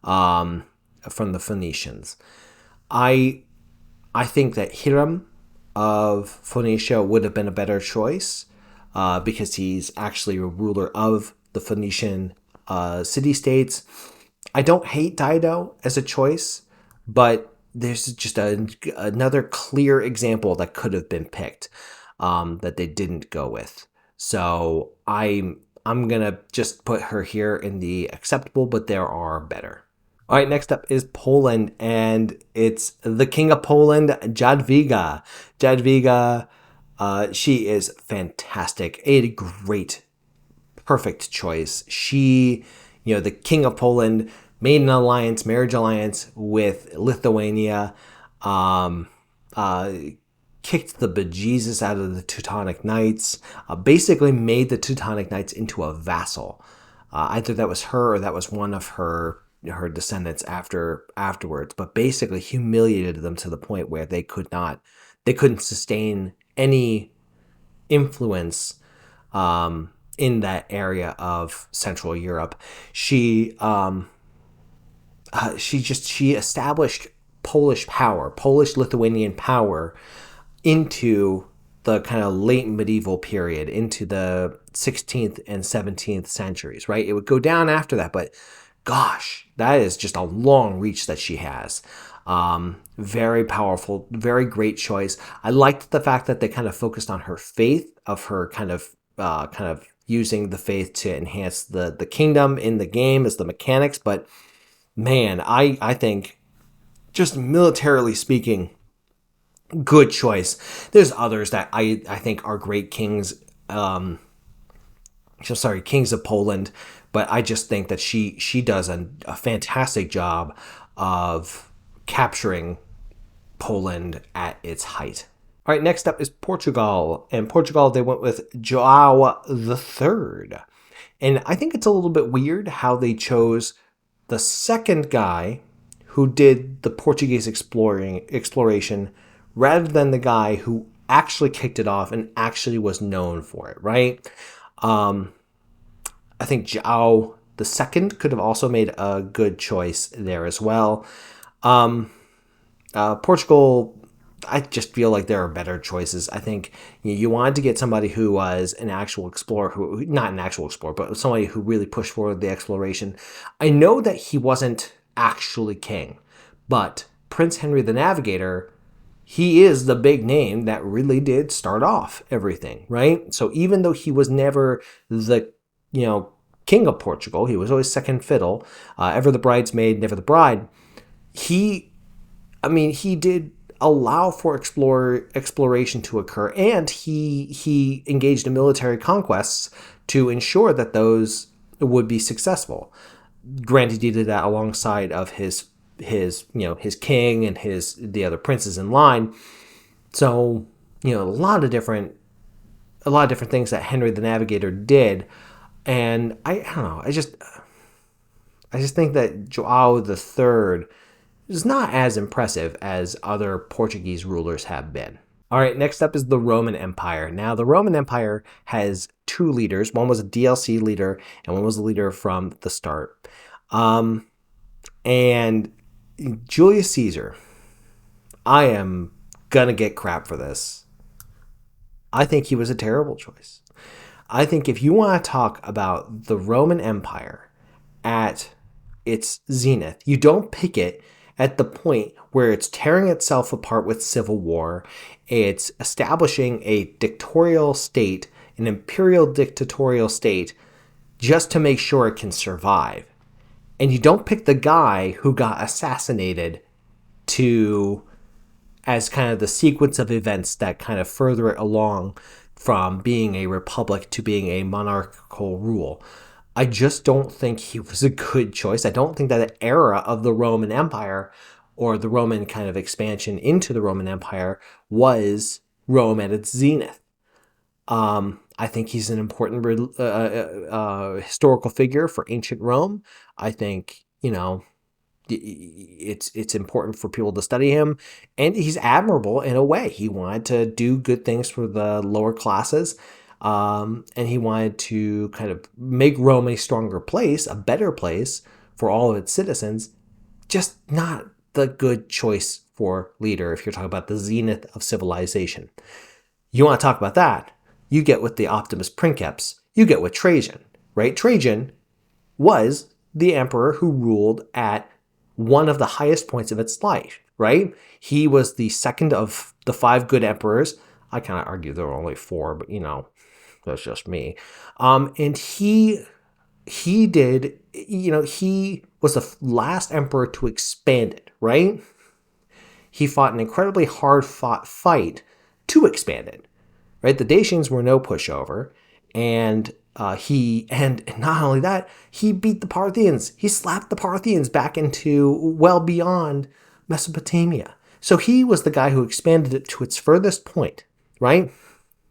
from the Phoenicians. I think that Hiram of Phoenicia would have been a better choice because he's actually a ruler of the Phoenician city-states. I don't hate Dido as a choice, but there's just another clear example that could have been picked that they didn't go with. So I'm gonna just put her here in the acceptable, but there are better. All right, next up is Poland, and it's the King of Poland, Jadwiga. Jadwiga, she is fantastic. A great, perfect choice. She, the King of Poland, made an alliance, marriage alliance with Lithuania, kicked the bejesus out of the Teutonic Knights, basically made the Teutonic Knights into a vassal. Either that was her or that was one of her descendants afterwards, but basically humiliated them to the point where they couldn't sustain any influence in that area of Central Europe. She established Polish Lithuanian power into the kind of late medieval period, into the 16th and 17th centuries, right? It would go down after that, but gosh, that is just a long reach that she has. Very powerful, very great choice. I liked the fact that they kind of focused on her faith, of her kind of using the faith to enhance the kingdom in the game as the mechanics. But man, I think just militarily speaking, good choice. There's others that I think are great kings. Kings of Poland, but I just think that she does a fantastic job of capturing Poland at its height. All right, next up is Portugal. And Portugal, they went with João III. And I think it's a little bit weird how they chose the second guy who did the Portuguese exploration rather than the guy who actually kicked it off and actually was known for it, right? I think João II could have also made a good choice there as well. Portugal, I just feel like there are better choices. I think you wanted to get somebody who was an actual explorer, who not an actual explorer, but somebody who really pushed forward the exploration. I know that he wasn't actually king, but Prince Henry the Navigator, he is the big name that really did start off everything, right? So even though he was never the, king of Portugal, he was always second fiddle, ever the bridesmaid, never the bride. He did allow for exploration to occur, and he engaged in military conquests to ensure that those would be successful. Granted, he did that alongside of his king and the other princes in line. So a lot of different things that Henry the Navigator did, and I don't know. I just think that João III is not as impressive as other Portuguese rulers have been. All right, next up is the Roman Empire. Now, the Roman Empire has two leaders. One was a DLC leader, and one was a leader from the start. And Julius Caesar, I am gonna get crap for this. I think he was a terrible choice. I think if you want to talk about the Roman Empire at its zenith, you don't pick it at the point where it's tearing itself apart with civil war, it's establishing a dictatorial state, an imperial dictatorial state, just to make sure it can survive. And you don't pick the guy who got assassinated as kind of the sequence of events that kind of further it along from being a republic to being a monarchical rule. I just don't think he was a good choice. I don't think that era of the Roman Empire, or the Roman kind of expansion into the Roman Empire, was Rome at its zenith. I think he's an important historical figure for ancient Rome. I think, it's important for people to study him, and he's admirable in a way. He wanted to do good things for the lower classes. And he wanted to kind of make Rome a stronger place, a better place for all of its citizens. Just not the good choice for leader if you're talking about the zenith of civilization. You want to talk about that, you get with the Optimus Princeps, you get with Trajan, right? Trajan was the emperor who ruled at one of the highest points of its life, right? He was the second of the 5 good emperors. I kind of argue there were only 4, but that's just me. And he was the last emperor to expand it, right? He fought an incredibly hard-fought fight to expand it, right? The Dacians were no pushover, and not only that, he beat the Parthians. He slapped the Parthians back into well beyond Mesopotamia. So he was the guy who expanded it to its furthest point, right?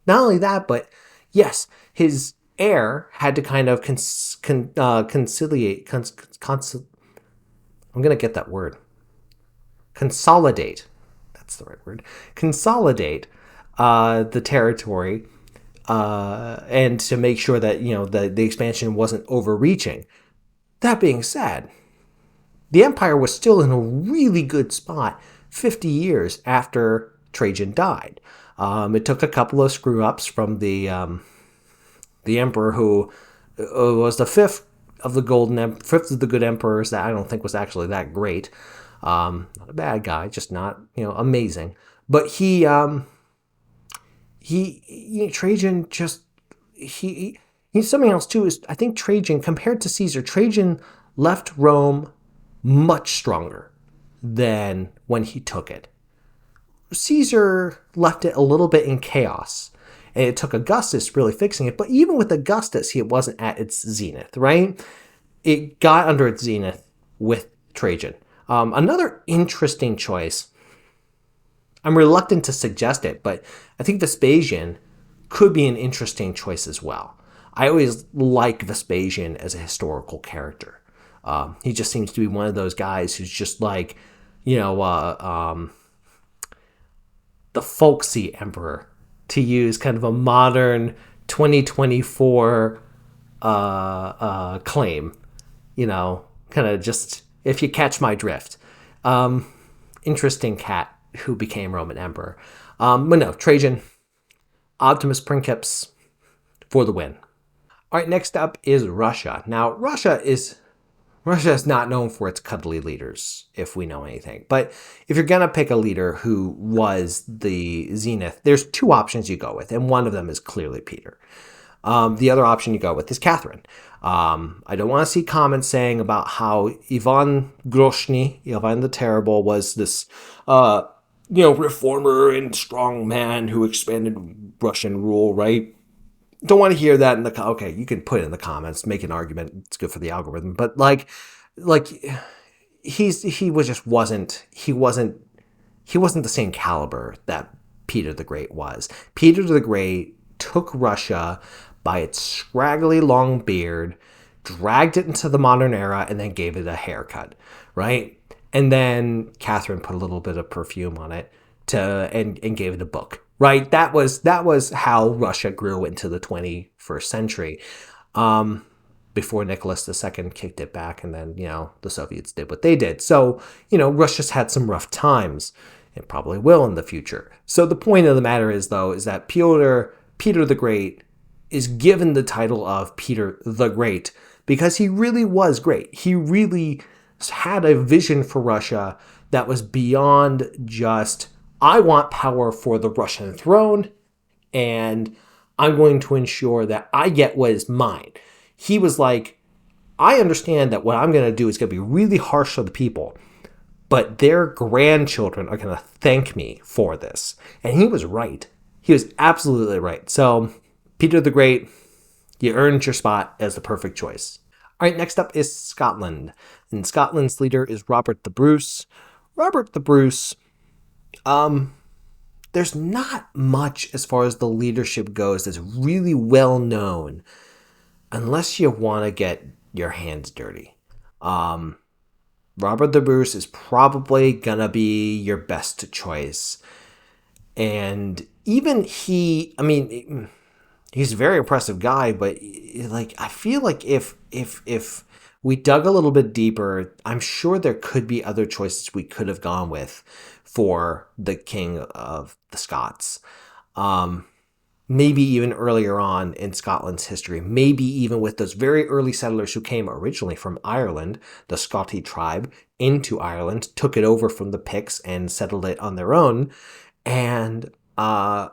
Not only that, but yes, his heir had to kind of conciliate. I'm going to get that word. Consolidate. That's the right word. Consolidate the territory, and to make sure that the expansion wasn't overreaching. That being said, the empire was still in a really good spot 50 years after Trajan died. It took a couple of screw ups from the emperor who was the fifth of the good emperors, that I don't think was actually that great. Not a bad guy, just not amazing. But Trajan just he something else too is, I think Trajan, compared to Caesar, Trajan left Rome much stronger than when he took it. Caesar left it a little bit in chaos, and it took Augustus really fixing it. But even with Augustus, it wasn't at its zenith, right? It got under its zenith with Trajan. Another interesting choice, I'm reluctant to suggest it, but I think Vespasian could be an interesting choice as well. I always like Vespasian as a historical character. He just seems to be one of those guys who's just like, the folksy emperor, to use kind of a modern 2024 claim, kind of just, if you catch my drift. And interesting cat who became Roman emperor. But no, Trajan, Optimus Princeps for the win. All right, next up is Russia. Now, Russia is not known for its cuddly leaders, if we know anything. But if you're going to pick a leader who was the zenith, there's two options you go with, and one of them is clearly Peter. The other option you go with is Catherine. I don't want to see comments saying about how Ivan Grozny, Ivan the Terrible, was this, reformer and strong man who expanded Russian rule, right? Don't want to hear that in the okay. You can put it in the comments, make an argument. It's good for the algorithm, but like he wasn't the same caliber that Peter the Great was. Peter the Great took Russia by its scraggly long beard, dragged it into the modern era, and then gave it a haircut, right? And then Catherine put a little bit of perfume on it and gave it a book. Right, that was how Russia grew into the 21st century, before Nicholas II kicked it back, and then the Soviets did what they did. So Russia's had some rough times, and probably will in the future. So the point of the matter is that Peter the Great is given the title of Peter the Great because he really was great. He really had a vision for Russia that was beyond just, I want power for the Russian throne, and I'm going to ensure that I get what is mine. He was like, I understand that what I'm going to do is going to be really harsh for the people, but their grandchildren are going to thank me for this. And he was right. He was absolutely right. So, Peter the Great, you earned your spot as the perfect choice. All right, next up is Scotland. And Scotland's leader is Robert the Bruce. Robert the Bruce, there's not much as far as the leadership goes that's really well known unless you want to get your hands dirty. Robert the Bruce is probably going to be your best choice. And even he's a very impressive guy, but I feel like if we dug a little bit deeper, I'm sure there could be other choices we could have gone with for the king of the Scots. Maybe even earlier on in Scotland's history, maybe even with those very early settlers who came originally from Ireland, the Scotty tribe, into Ireland, took it over from the Picts and settled it on their own. And I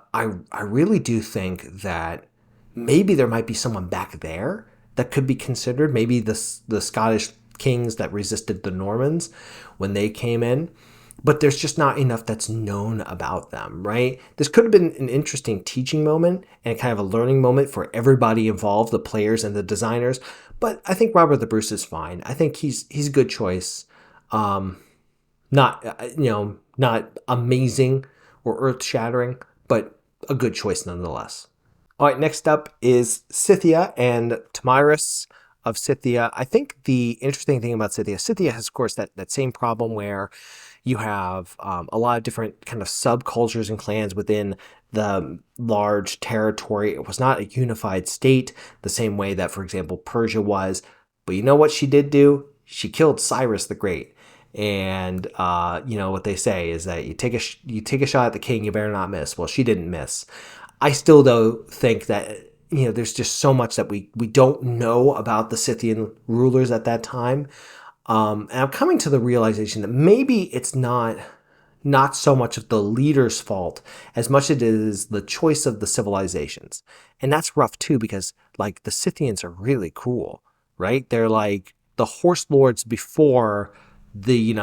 really do think that maybe there might be someone back there that could be considered. Maybe the Scottish kings that resisted the Normans when they came in. But there's just not enough that's known about them, right? This could have been an interesting teaching moment and kind of a learning moment for everybody involved, the players and the designers. But I think Robert the Bruce is fine. I think he's a good choice. Not amazing or earth-shattering, but a good choice nonetheless. All right, next up is Scythia and Tomyris of Scythia. I think the interesting thing about Scythia has, of course, that same problem where you have a lot of different kind of subcultures and clans within the large territory. It was not a unified state the same way that, for example, Persia was. But you know what she did do? She killed Cyrus the Great. And what they say is that you take a shot at the king, you better not miss. Well, she didn't miss. I still, though, think that there's just so much that we don't know about the Scythian rulers at that time. And I'm coming to the realization that maybe it's not so much of the leader's fault as much as it is the choice of the civilizations. And that's rough too, because the Scythians are really cool, right? They're like the horse lords before the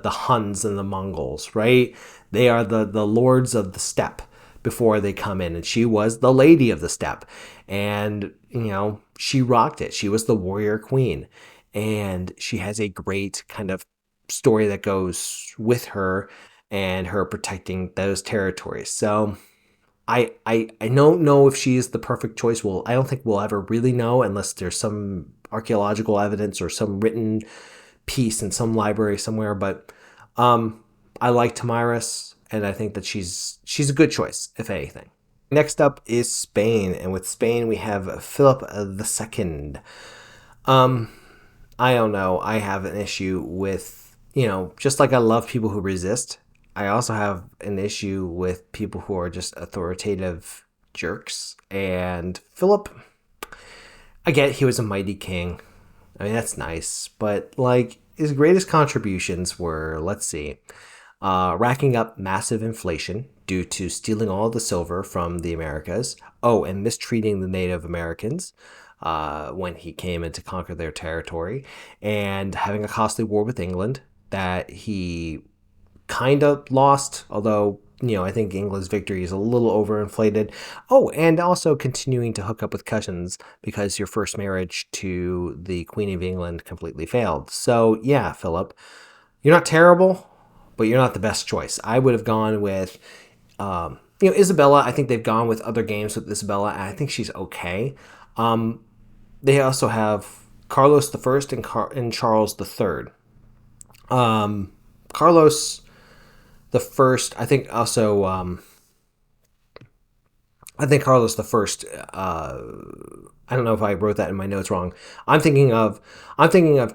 Huns and the Mongols, right? They are the lords of the steppe before they come in. And she was the lady of the steppe. And, she rocked it. She was the warrior queen. And she has a great kind of story that goes with her and her protecting those territories. So I don't know if she is the perfect choice. Well, I don't think we'll ever really know unless there's some archaeological evidence or some written piece in some library somewhere. But I like Tomyris, and I think that she's a good choice, if anything. Next up is Spain, and with Spain we have Philip II. I don't know. I have an issue with just like I love people who resist, I also have an issue with people who are just authoritative jerks. And Philip, I get he was a mighty king. I mean, that's nice. But, like, his greatest contributions were, let's see, racking up massive inflation due to stealing all the silver from the Americas. Oh, and mistreating the Native Americans when he came in to conquer their territory, and having a costly war with England that he kind of lost, although I think England's victory is a little overinflated. Oh, and also continuing to hook up with cousins because your first marriage to the Queen of England completely failed. So yeah, Philip, you're not terrible, but you're not the best choice. I would have gone with, Isabella. I think they've gone with other games with Isabella, and I think she's okay. They also have Carlos the First and Charles the Third. Carlos the First, I think also. I think Carlos the First. I don't know if I wrote that in my notes wrong. I'm thinking of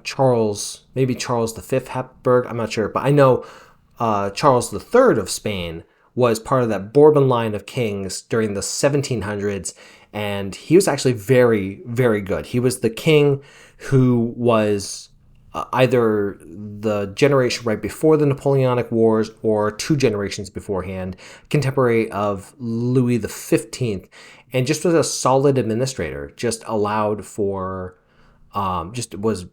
Charles, maybe Charles the Fifth Habsburg. I'm not sure, but I know Charles the Third of Spain was part of that Bourbon line of kings during the 1700s, and he was actually very, very good. He was the king who was either the generation right before the Napoleonic Wars or two generations beforehand, contemporary of Louis the 15th, and just was a solid administrator. Just allowed for, just was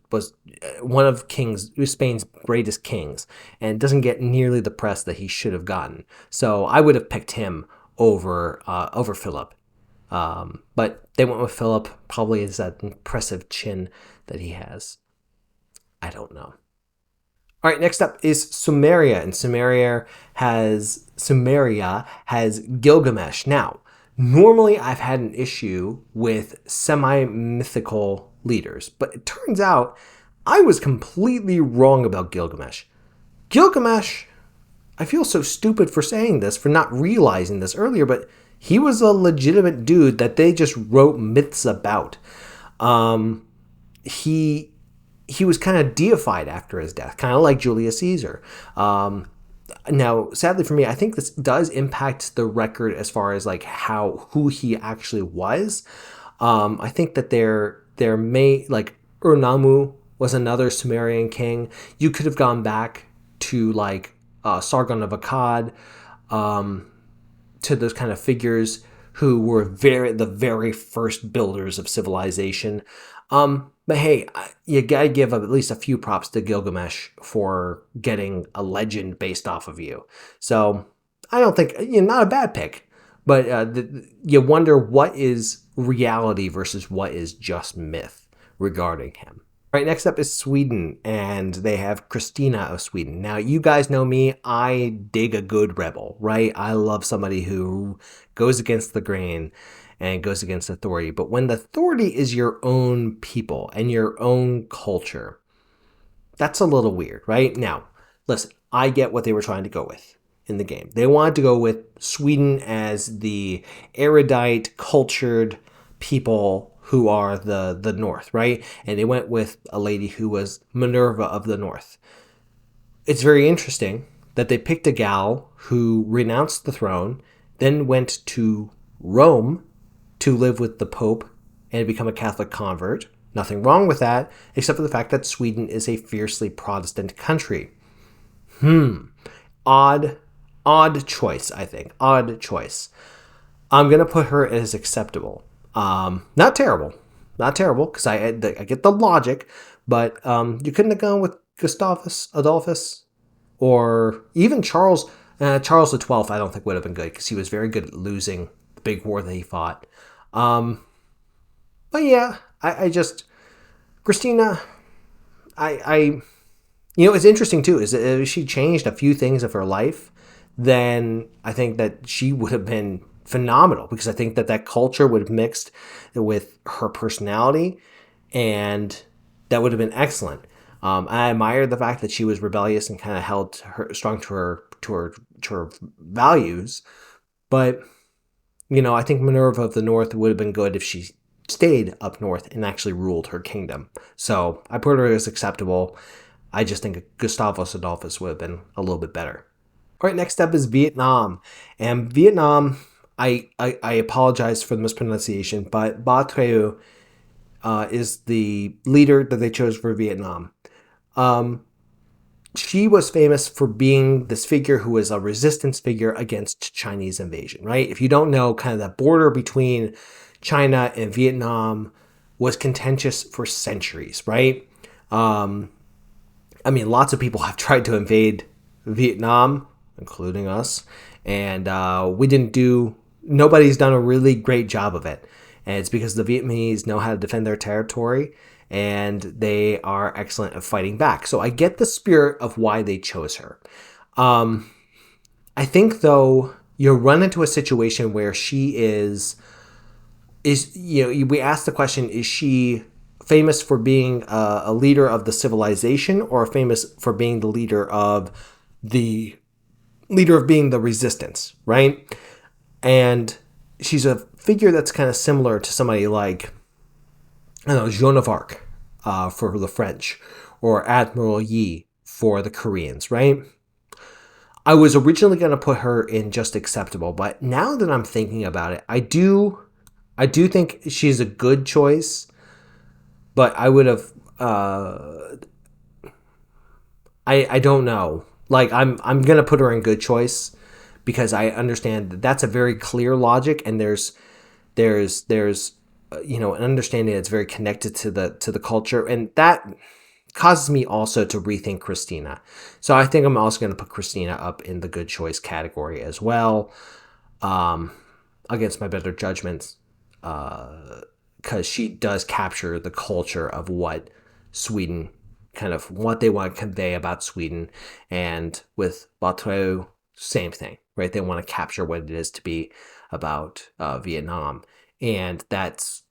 one of Spain's greatest kings, and doesn't get nearly the press that he should have gotten. So I would have picked him over Philip. But they went with Philip, probably is that impressive chin that he has. I don't know. All right, next up is Sumeria, and Sumeria has Gilgamesh. Now, normally I've had an issue with semi-mythical leaders, but it turns out I was completely wrong about Gilgamesh. Gilgamesh, I feel so stupid for saying this, for not realizing this earlier, but he was a legitimate dude that they just wrote myths about. He was kind of deified after his death, kind of like Julius Caesar. Now, sadly for me, I think this does impact the record as far as like who he actually was. I think that there may, like, Urnamu was another Sumerian king. You could have gone back to like Sargon of Akkad, to those kind of figures who were the very first builders of civilization. But hey, you gotta give at least a few props to Gilgamesh for getting a legend based off of you. So I don't think, not a bad pick, but you wonder what is reality versus what is just myth regarding him. All right, next up is Sweden, and they have Christina of Sweden. Now, you guys know me, I dig a good rebel, right? I love somebody who goes against the grain and goes against authority. But when the authority is your own people and your own culture, that's a little weird, right? Now, listen, I get what they were trying to go with in the game. They wanted to go with Sweden as the erudite, cultured people who are the North, right? And they went with a lady who was Minerva of the North. It's very interesting that they picked a gal who renounced the throne, then went to Rome to live with the Pope and become a Catholic convert. Nothing wrong with that, except for the fact that Sweden is a fiercely Protestant country. Odd choice, I think. Odd choice. I'm going to put her as acceptable. Not terrible, because I get the logic, but you couldn't have gone with Gustavus Adolphus, or even Charles the 12th. I don't think would have been good, because he was very good at losing the big war that he fought. But yeah, I just Christina. It's interesting too, is that if she changed a few things of her life, then I think that she would have been phenomenal, because I think that culture would have mixed with her personality, and that would have been excellent. I admire the fact that she was rebellious and kind of held strong to her values, but I think Minerva of the North would have been good if she stayed up north and actually ruled her kingdom. So I put her as acceptable. I just think Gustavus Adolphus would have been a little bit better. All right, next up is Vietnam. And Vietnam, I apologize for the mispronunciation, but Ba Trieu is the leader that they chose for Vietnam. She was famous for being this figure who was a resistance figure against Chinese invasion, right? If you don't know, kind of the border between China and Vietnam was contentious for centuries, right? I mean, lots of people have tried to invade Vietnam, including us, and nobody's done a really great job of it. And it's because the Vietnamese know how to defend their territory, and they are excellent at fighting back. So I get the spirit of why they chose her. I think, though, you run into a situation where she we ask the question, is she famous for being a leader of the civilization, or famous for being the leader of being the resistance, right? And she's a figure that's kind of similar to somebody like, I don't know, Joan of Arc for the French, or Admiral Yi for the Koreans, right? I was originally going to put her in just acceptable, but now that I'm thinking about it, I do think she's a good choice, but I would have, I don't know. Like, I'm going to put her in good choice because I understand that that's a very clear logic, and there's an understanding that's very connected to the culture, and that causes me also to rethink Christina. So I think I'm also going to put Christina up in the good choice category as well, against my better judgments, because she does capture the culture of what Sweden, kind of what they want to convey about Sweden. And with Ba Trieu, same thing, right? They want to capture what it is to be about Vietnam. And that's,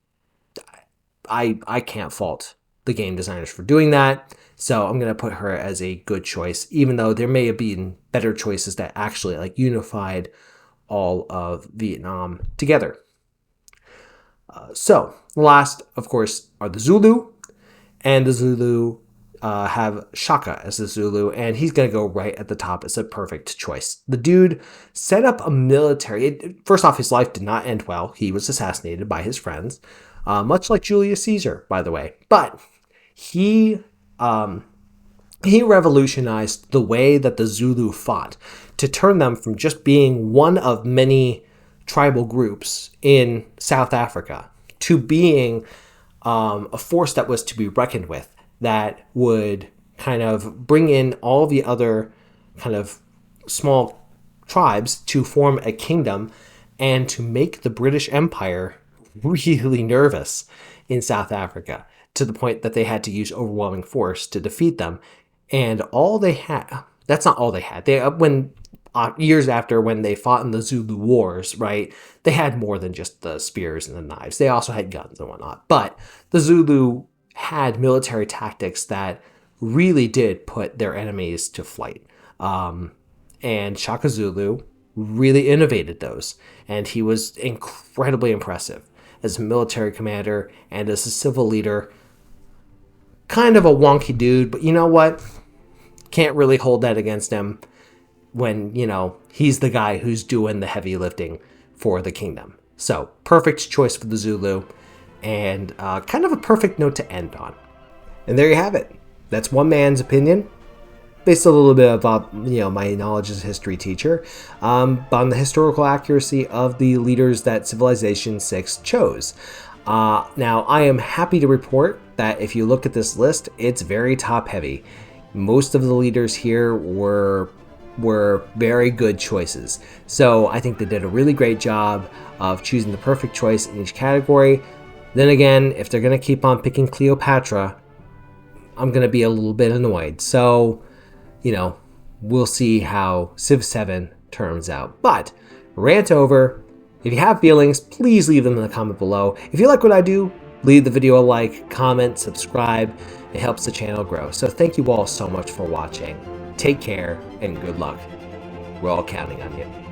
I can't fault the game designers for doing that. So I'm going to put her as a good choice, even though there may have been better choices that actually like unified all of Vietnam together. So last, of course, are the Zulu, and the Zulu have Shaka as the Zulu, and he's going to go right at the top as a perfect choice. The dude set up a military. First off, his life did not end well. He was assassinated by his friends, much like Julius Caesar, by the way. But he revolutionized the way that the Zulu fought to turn them from just being one of many tribal groups in South Africa to being a force that was to be reckoned with, that would kind of bring in all the other kind of small tribes to form a kingdom, and to make the British Empire really nervous in South Africa, to the point that they had to use overwhelming force to defeat them. And all they had, that's not all they had. Years after, when they fought in the Zulu Wars, right, they had more than just the spears and the knives. They also had guns and whatnot. But the Zulu had military tactics that really did put their enemies to flight. And Shaka Zulu really innovated those. And he was incredibly impressive as a military commander and as a civil leader. Kind of a wonky dude, but you know what? Can't really hold that against him when, he's the guy who's doing the heavy lifting for the kingdom. So, perfect choice for the Zulu, and kind of a perfect note to end on. And there you have it. That's one man's opinion, based a little bit about, my knowledge as a history teacher, on the historical accuracy of the leaders that Civilization 6 chose. Now, I am happy to report that if you look at this list, it's very top-heavy. Most of the leaders here were very good choices. So I think they did a really great job of choosing the perfect choice in each category. Then again, if they're going to keep on picking Cleopatra, I'm going to be a little bit annoyed. So, we'll see how Civ 7 turns out. But, rant over. If you have feelings, please leave them in the comment below. If you like what I do, leave the video a like, comment, subscribe. It helps the channel grow. So thank you all so much for watching. Take care and good luck. We're all counting on you.